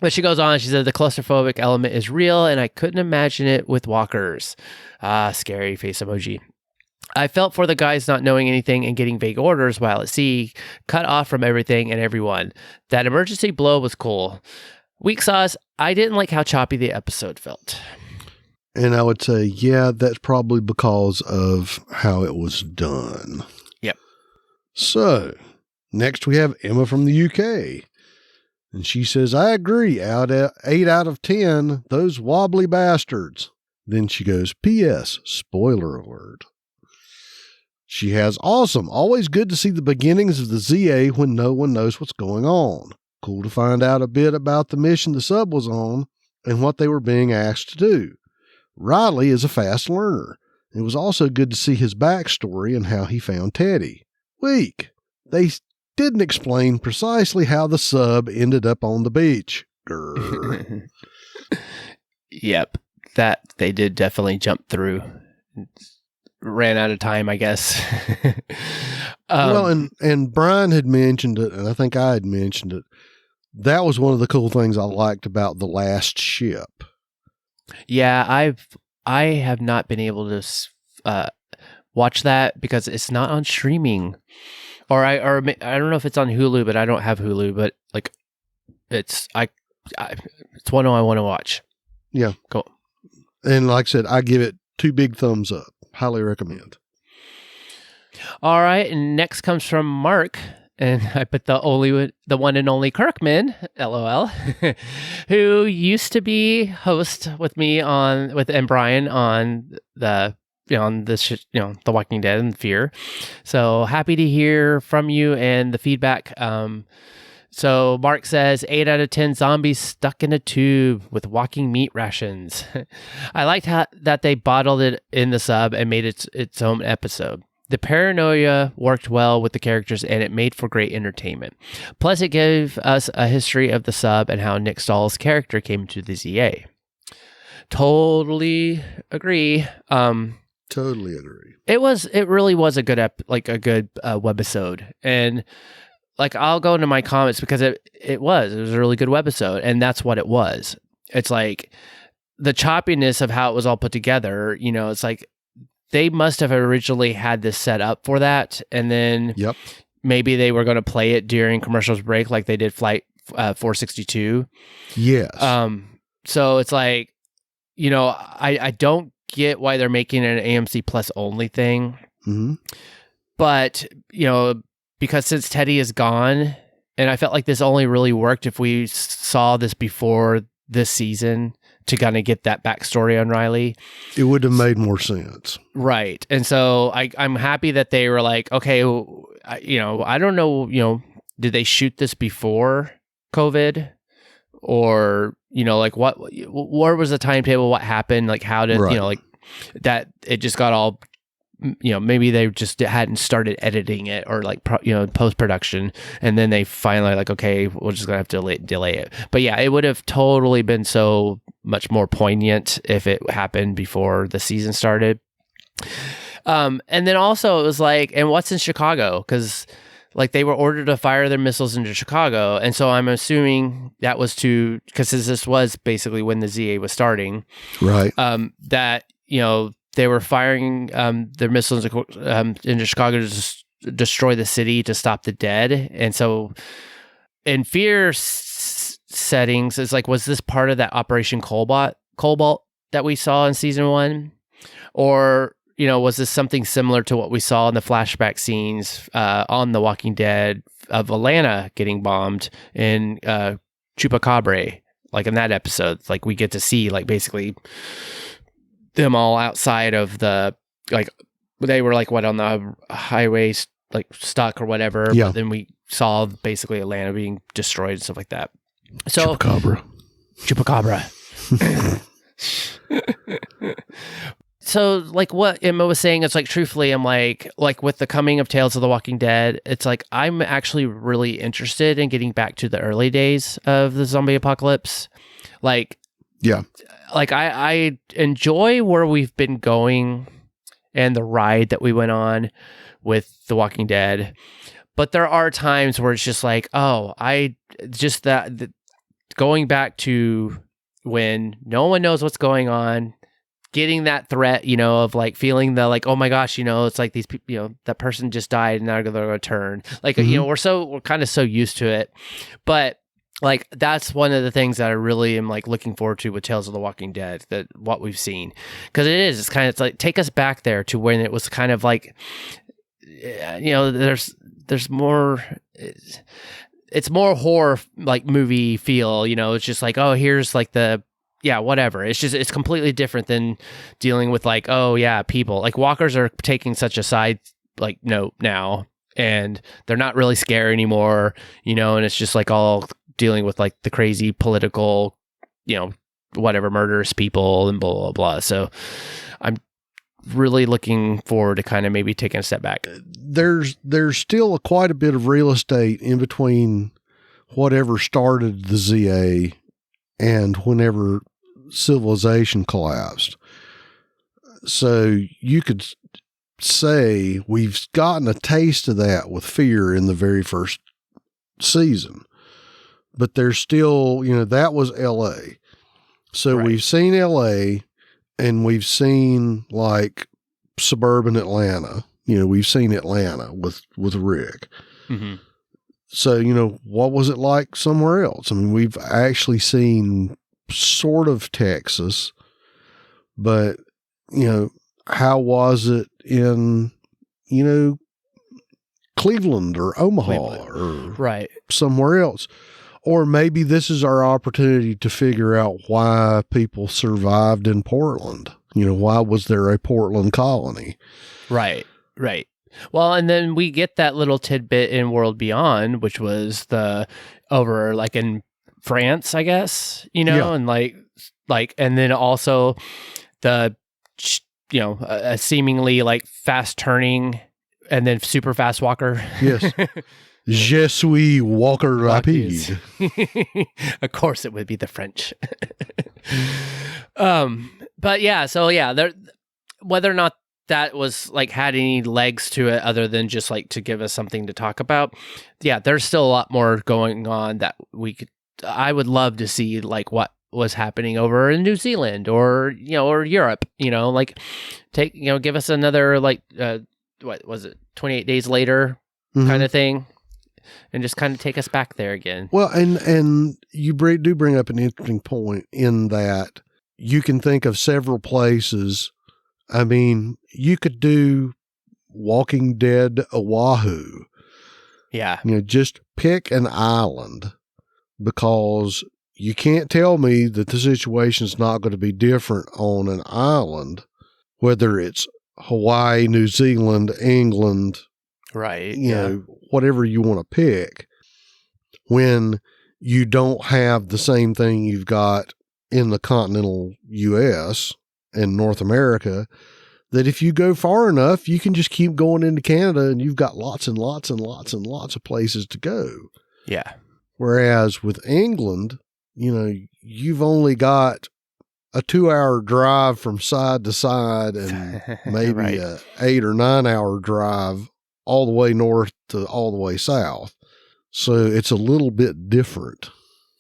But she goes on, she said the claustrophobic element is real and I couldn't imagine it with walkers. Scary face emoji. I felt for the guys not knowing anything and getting vague orders while at sea, cut off from everything and everyone. That emergency blow was cool. Weak sauce, I didn't like how choppy the episode felt. And I would say, yeah, that's probably because of how it was done. Yep. So, next we have Emma from the UK. And she says, I agree, 8 out of 10, those wobbly bastards. Then she goes, P.S., spoiler alert. She has awesome, always good to see the beginnings of the ZA when no one knows what's going on. Cool to find out a bit about the mission the sub was on and what they were being asked to do. Riley is a fast learner. It was also good to see his backstory and how he found Teddy. Weak. They didn't explain precisely how the sub ended up on the beach. Grr. Yep. That they did definitely jump through. Ran out of time, I guess. Well, and Brian had mentioned it, and I think I had mentioned it. That was one of the cool things I liked about The Last Ship. Yeah, I have not been able to watch that because it's not on streaming, or I don't know if it's on Hulu, but I don't have Hulu. But like, it's one I want to watch. Yeah, cool. And like I said, I give it 2 big thumbs up. Highly recommend. All right, and next comes from Mark, and I put the one and only Kirkman, LOL, who used to be host with me and Brian on The Walking Dead and Fear. So happy to hear from you and the feedback. So Mark says 8 out of 10 zombies stuck in a tube with walking meat rations. I liked that they bottled it in the sub and made its own episode. The paranoia worked well with the characters and it made for great entertainment. Plus it gave us a history of the sub and how Nick Stahl's character came to the ZA. Totally agree. Totally agree. It really was a good webisode, and like I'll go into my comments because it was a really good webisode, and that's what it was. It's like the choppiness of how it was all put together, you know, it's like they must have originally had this set up for that, and then maybe they were going to play it during commercials break like they did Flight 462. Yes. So it's like, you know, I don't get why they're making it an AMC Plus only thing. Mm-hmm. But, you know, because since Teddy is gone, and I felt like this only really worked if we saw this before this season to kind of get that backstory on Riley. It would have made more sense. Right. And so I'm happy that they were like, okay, you know, I don't know, you know, did they shoot this before COVID? Or, you know, like what was the timetable? What happened? Like how did, you know, like that it just got all, you know, maybe they just hadn't started editing it or like, you know, post-production. And then they finally like, okay, we're just going to have to delay it. But yeah, it would have totally been so much more poignant if it happened before the season started. And then also it was like, and what's in Chicago? Because like they were ordered to fire their missiles into Chicago. And so I'm assuming that was because this was basically when the ZA was starting. Right. That, you know, they were firing their missiles into Chicago to destroy the city, to stop the dead. And so in fear settings, it's like, was this part of that Operation Cobalt that we saw in season 1? Or, you know, was this something similar to what we saw in the flashback scenes on The Walking Dead of Atlanta getting bombed in Chupacabra? Like in that episode, like we get to see like basically them all outside of the, like they were like what on the highways, like stuck or whatever. Yeah. But then we saw basically Atlanta being destroyed and stuff like that. So Chupacabra. So like what Emma was saying, it's like truthfully, I'm like with the coming of Tales of the Walking Dead, it's like I'm actually really interested in getting back to the early days of the zombie apocalypse. Like, yeah, like I enjoy where we've been going and the ride that we went on with The Walking Dead, but there are times where it's just like, oh, that going back to when no one knows what's going on, getting that threat, you know, of like feeling the like, oh my gosh, you know, it's like these people, you know, that person just died and now they're going to turn. Like, you know, we're kind of so used to it, but like that's one of the things that I really am like looking forward to with Tales of the Walking Dead, that what we've seen, because it's kind of, it's like take us back there to when it was kind of like, you know, there's more. It's more horror like movie feel, you know. It's just like, oh, here's like whatever. It's just, it's completely different than dealing with like, oh yeah, people like walkers are taking such a side like note now, and they're not really scary anymore, you know. And it's just like all dealing with like the crazy political, you know, whatever, murderous people and blah blah blah. So I'm really looking forward to kind of maybe taking a step back. There's still quite a bit of real estate in between whatever started the ZA and whenever civilization collapsed. So you could say we've gotten a taste of that with Fear in the very first season, but there's still, you know, that was LA. So we've seen LA and we've seen like suburban Atlanta, you know, we've seen Atlanta with Rick. Mm-hmm. So, you know, what was it like somewhere else? I mean, we've actually seen sort of Texas, but, you know, how was it in, you know, Cleveland or Omaha or somewhere else? Or maybe this is our opportunity to figure out why people survived in Portland. You know, why was there a Portland colony? Right. Well, and then we get that little tidbit in World Beyond, which was over like in France, I guess, you know, and like, and then also the, you know, a seemingly like fast turning and then super fast walker. Yes. Je suis walker rapide. Of course it would be the French. But yeah, so yeah, whether or not that was like had any legs to it other than just like to give us something to talk about. Yeah, there's still a lot more going on that I would love to see, like what was happening over in New Zealand or Europe, like give us another like what was it, 28 days later kind of thing, and just kind of take us back there again. Well, and you do bring up an interesting point in that you can think of several places. I mean, you could do Walking Dead Oahu. Yeah. Just pick an island, because you can't tell me that the situation's not going to be different on an island, whether it's Hawaii, New Zealand, England, right? Whatever you want to pick, when you don't have the same thing you've got in the continental U.S. and North America, that if you go far enough, you can just keep going into Canada and you've got lots and lots and lots and lots of places to go. Yeah. Whereas with England, you've only got a 2-hour drive from side to side and maybe right. a 8 or 9 hour drive all the way north to all the way south. So it's a little bit different.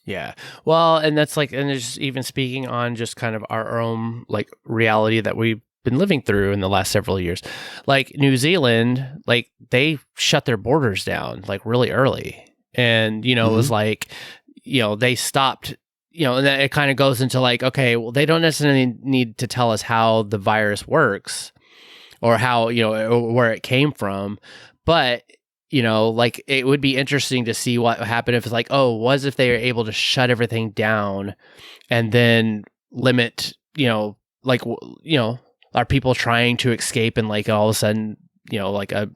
Yeah. Well, and that's like, and just even speaking on just kind of our own like reality that we've been living through in the last several years, like New Zealand, like they shut their borders down like really early. And, it was like, they stopped, and then it kind of goes into like, okay, well, they don't necessarily need to tell us how the virus works or how, or where it came from. But, like it would be interesting to see what happened if it's like, if they were able to shut everything down and then limit, are people trying to escape and like all of a sudden, like a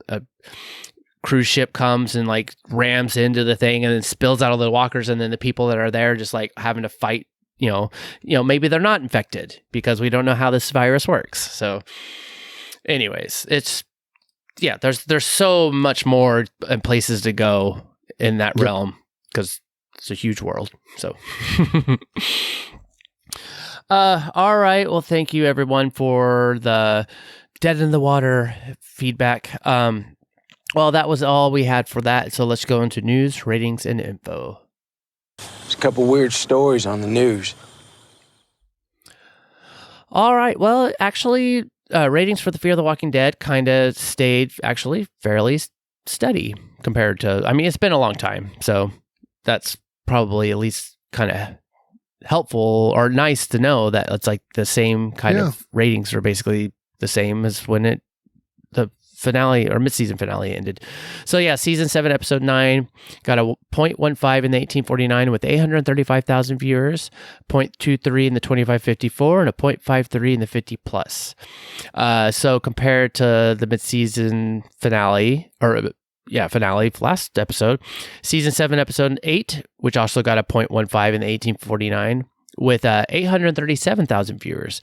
cruise ship comes and like rams into the thing and then spills out of the walkers, and then the people that are there just like having to fight, maybe they're not infected because we don't know how this virus works. So anyways, there's so much more and places to go in that realm because it's a huge world. So all right, well, thank you everyone for the Dead in the Water feedback. Well, that was all we had for that. So let's go into news, ratings, and info. There's a couple weird stories on the news. All right. Well, actually, ratings for the Fear the Walking Dead kind of stayed actually fairly steady compared to, it's been a long time. So that's probably at least kind of helpful or nice to know that it's like the same kind of ratings are basically the same as when the finale or mid-season finale ended. So yeah, season 7, episode 9 got a 0.15 in the 1849 with 835,000 viewers, 0.23 in the 2554, and a 0.53 in the 50 plus. So compared to the mid-season finale, finale last episode, season 7, episode 8, which also got a 0.15 in the 1849 with 837,000 viewers,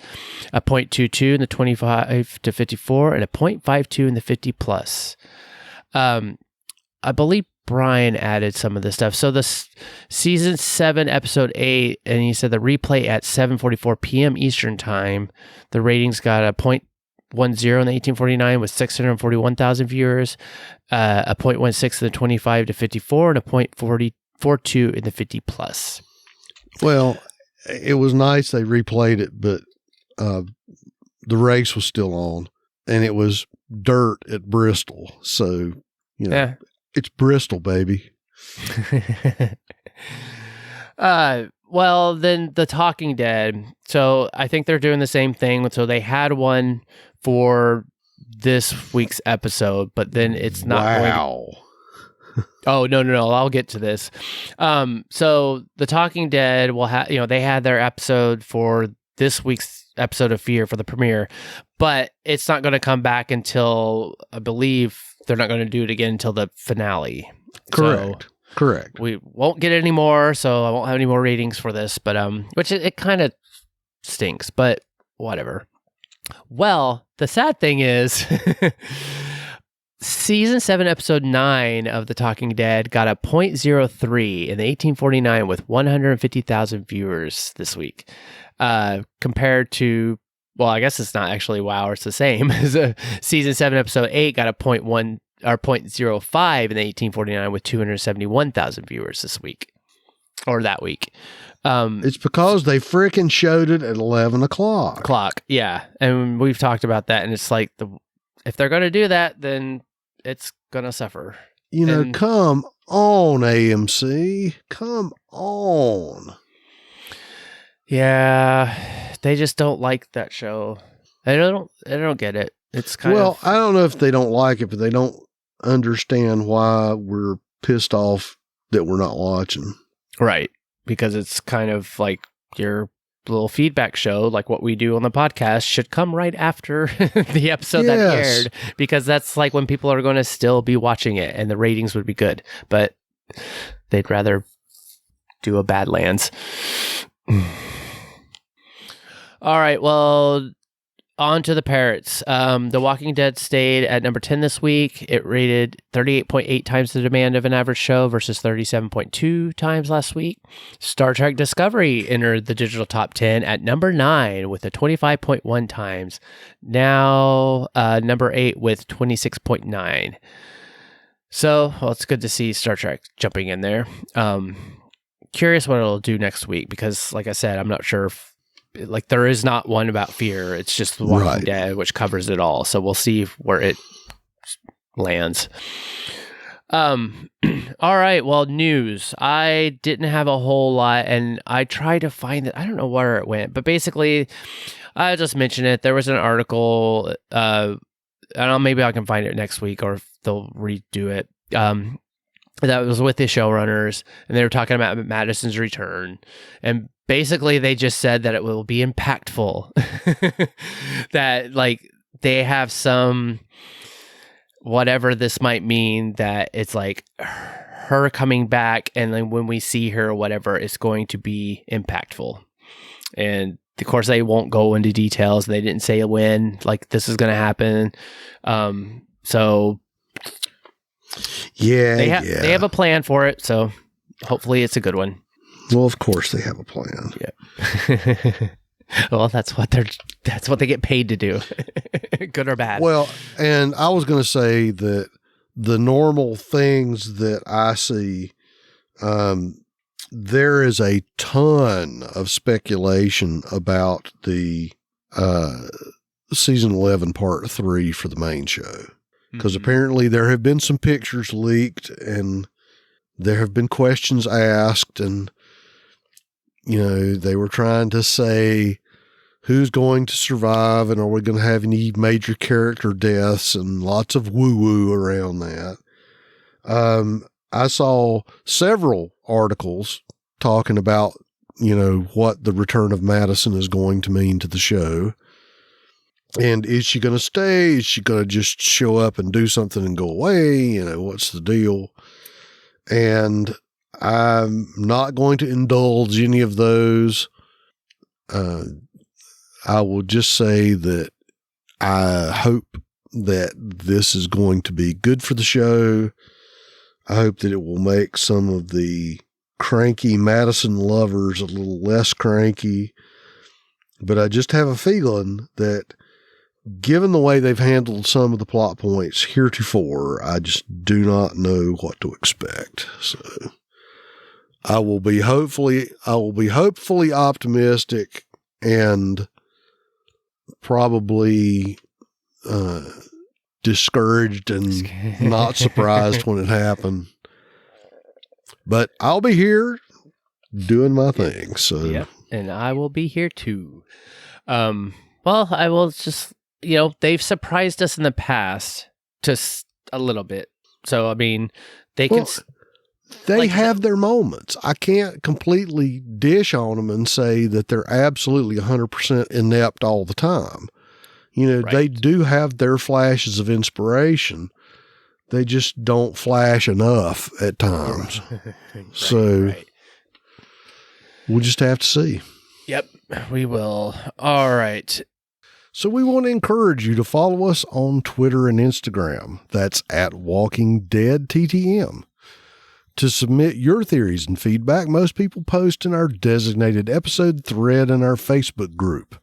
a 0.22 in the 25 to 54, and a 0.52 in the 50 plus. I believe Brian added some of this stuff. So the season 7, episode 8, and he said the replay at 7:44 p.m. Eastern time, the ratings got a 0.10 in the 1849 with 641,000 viewers, a 0.16 in the 25 to 54, and a 0.42 in the 50 plus. Well, it was nice they replayed it, but the race was still on, and it was dirt at Bristol. So, it's Bristol, baby. Well, then The Talking Dead. So I think they're doing the same thing. So they had one for this week's episode, but then it's not going to... Oh, no. I'll get to this. So The Talking Dead will have, they had their episode for this week's episode of Fear for the premiere, but it's not going to come back until, I believe they're not going to do it again until the finale. Correct. Correct. We won't get any more, so I won't have any more ratings for this, but, which it kind of stinks, but whatever. Well, the sad thing is... Season 7, episode 9 of The Talking Dead got a 0.03 in the 1849 with 150,000 viewers this week, compared to well, I guess it's not actually WoW, it's the same. Season 7, episode 8 got a 0.1 or 0.05 in 1849 with 271,000 viewers this week or that week. It's because they freaking showed it at 11 o'clock. Yeah. And we've talked about that. And it's like, if they're going to do that, then it's going to suffer. Come on, AMC. Come on. Yeah. They just don't like that show. I don't get it. It's kind of. I don't know if they don't like it, but they don't understand why we're pissed off that we're not watching. Right. Because it's kind of like your little feedback show, like what we do on the podcast, should come right after the episode that aired, because that's like when people are going to still be watching it and the ratings would be good, but they'd rather do a Badlands. All right, well, on to the parrots. The Walking Dead stayed at number 10 this week. It rated 38.8 times the demand of an average show versus 37.2 times last week. Star Trek Discovery entered the digital top 10 at number 9 with a 25.1 times. Now number 8 with 26.9. So, well, it's good to see Star Trek jumping in there. Curious what it'll do next week because, like I said, I'm not sure if there is not one about fear. It's just The Walking Dead, which covers it all. So we'll see where it lands. All right. Well, news. I didn't have a whole lot, and I tried to find it. I don't know where it went, but basically, I'll just mention it. There was an article. Maybe I can find it next week, or if they'll redo it. That was with the showrunners, and they were talking about Madison's return, and basically they just said that it will be impactful. That like they have some, whatever this might mean, that it's like her coming back, and then when we see her or whatever, it's going to be impactful. And of course they won't go into details. They didn't say when like this is going to happen. So they have a plan for it, so hopefully it's a good one. Well, of course they have a plan. Yeah. Well, that's what they get paid to do. Good or bad. Well, and I was going to say that the normal things that I see, there is a ton of speculation about the season 11 part 3 for the main show. Because apparently there have been some pictures leaked and there have been questions asked, and, they were trying to say who's going to survive and are we going to have any major character deaths, and lots of woo-woo around that. I saw several articles talking about, what the return of Madison is going to mean to the show. And is she going to stay? Is she going to just show up and do something and go away? What's the deal? And I'm not going to indulge any of those. I will just say that I hope that this is going to be good for the show. I hope that it will make some of the cranky Madison lovers a little less cranky. But I just have a feeling that, given the way they've handled some of the plot points heretofore, I just do not know what to expect. So I will be hopefully optimistic and probably discouraged and not surprised when it happened. But I'll be here doing my thing. So yep, and I will be here too. Well, I will just. They've surprised us in the past just a little bit. So, I mean, they have their moments. I can't completely dish on them and say that they're absolutely 100% inept all the time. They do have their flashes of inspiration. They just don't flash enough at times. We'll just have to see. Yep, we will. All right. So we want to encourage you to follow us on Twitter and Instagram. That's at WalkingDeadTTM. To submit your theories and feedback, most people post in our designated episode thread in our Facebook group.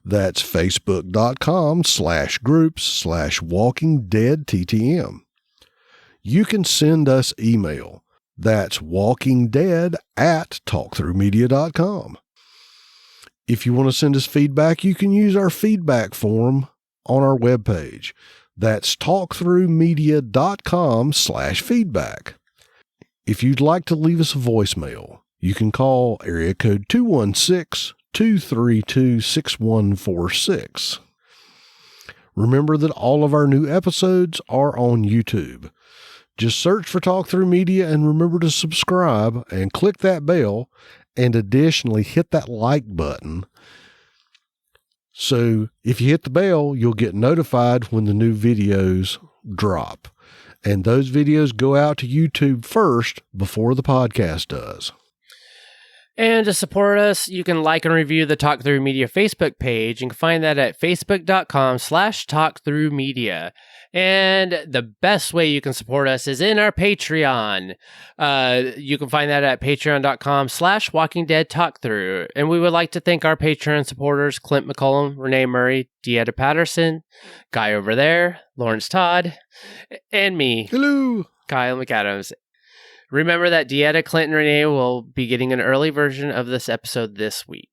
That's facebook.com/groups/WalkingDeadTTM. You can send us email. That's walkingdead@talkthroughmedia.com. If you want to send us feedback, you can use our feedback form on our webpage. That's talkthroughmedia.com/feedback. If you'd like to leave us a voicemail, you can call area code 216-232-6146. Remember that all of our new episodes are on YouTube. Just search for Talk Through Media and remember to subscribe and click that bell, and additionally hit that like button. So if you hit the bell, you'll get notified when the new videos drop. And those videos go out to YouTube first before the podcast does. And to support us, you can like and review the Talk Through Media Facebook page. You can find that at facebook.com/talkthroughmedia. And the best way you can support us is in our Patreon. You can find that at patreon.com/walkingdeadtalkthrough. And we would like to thank our Patreon supporters, Clint McCollum, Renee Murray, Deetta Patterson, Guy over there, Lawrence Todd, and me. Hello, Kyle McAdams. Remember that Deetta, Clint, and Renee will be getting an early version of this episode this week.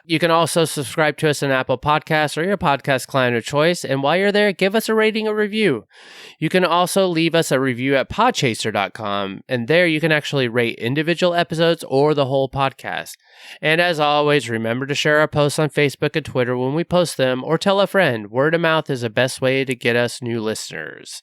You can also subscribe to us on Apple Podcasts or your podcast client of choice. And while you're there, give us a rating or review. You can also leave us a review at podchaser.com. And there you can actually rate individual episodes or the whole podcast. And as always, remember to share our posts on Facebook and Twitter when we post them, or tell a friend. Word of mouth is the best way to get us new listeners.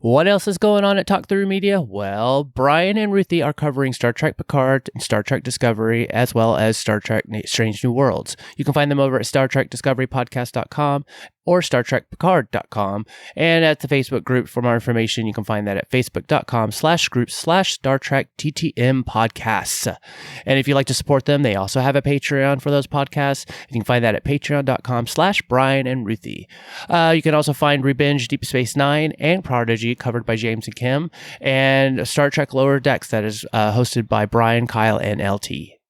What else is going on at Talk Through Media? Well, Brian and Ruthie are covering Star Trek Picard and Star Trek Discovery, as well as Star Trek Strange New Worlds. You can find them over at StarTrekDiscoveryPodcast.com or StarTrekPicard.com. And at the Facebook group for more information, you can find that at Facebook.com/groups/Star Trek TTM podcasts. And if you'd like to support them, they also have a Patreon for those podcasts. You can find that at Patreon.com/Brian and Ruthie. You can also find Revenge, Deep Space Nine, and Prodigy covered by James and Kim, and Star Trek Lower Decks that is hosted by Brian, Kyle, and LT.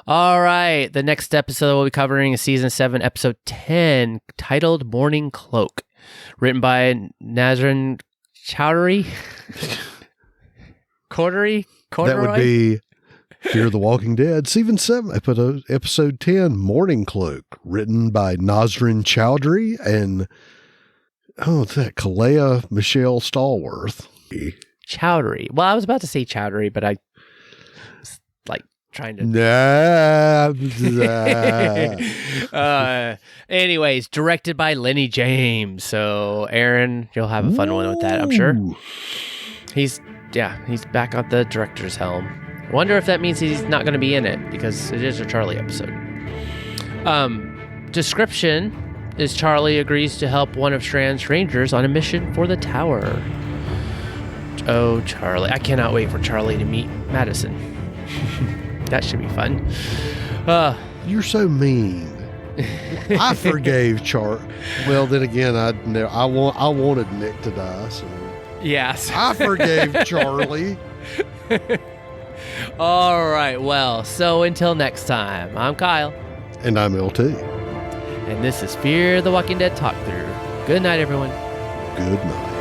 All right, the next episode we'll be covering is Season 7, Episode 10, titled Morning Cloak, written by Nazrin Chowdhury. Corduroy? That would be Fear the Walking Dead, Season 7, Episode 10, Morning Cloak, written by Nazrin Chowdhury and, it's that Kalea Michelle Stallworth. Chowdhury. Well, I was about to say Chowdhury, but I was trying to. Anyways, directed by Lenny James. So, Aaron, you'll have a fun one with that, I'm sure. He's back on the director's helm. Wonder if that means he's not going to be in it, because it is a Charlie episode. Description is Charlie agrees to help one of Strand's rangers on a mission for the tower. Oh, Charlie. I cannot wait for Charlie to meet Madison. That should be fun. You're so mean. I forgave Well, then again, I wanted Nick to die, so yes, I forgave Charlie. All right. Well, so until next time, I'm Kyle, and I'm LT, and this is Fear the Walking Dead Talk Through. Good night, everyone. Good night.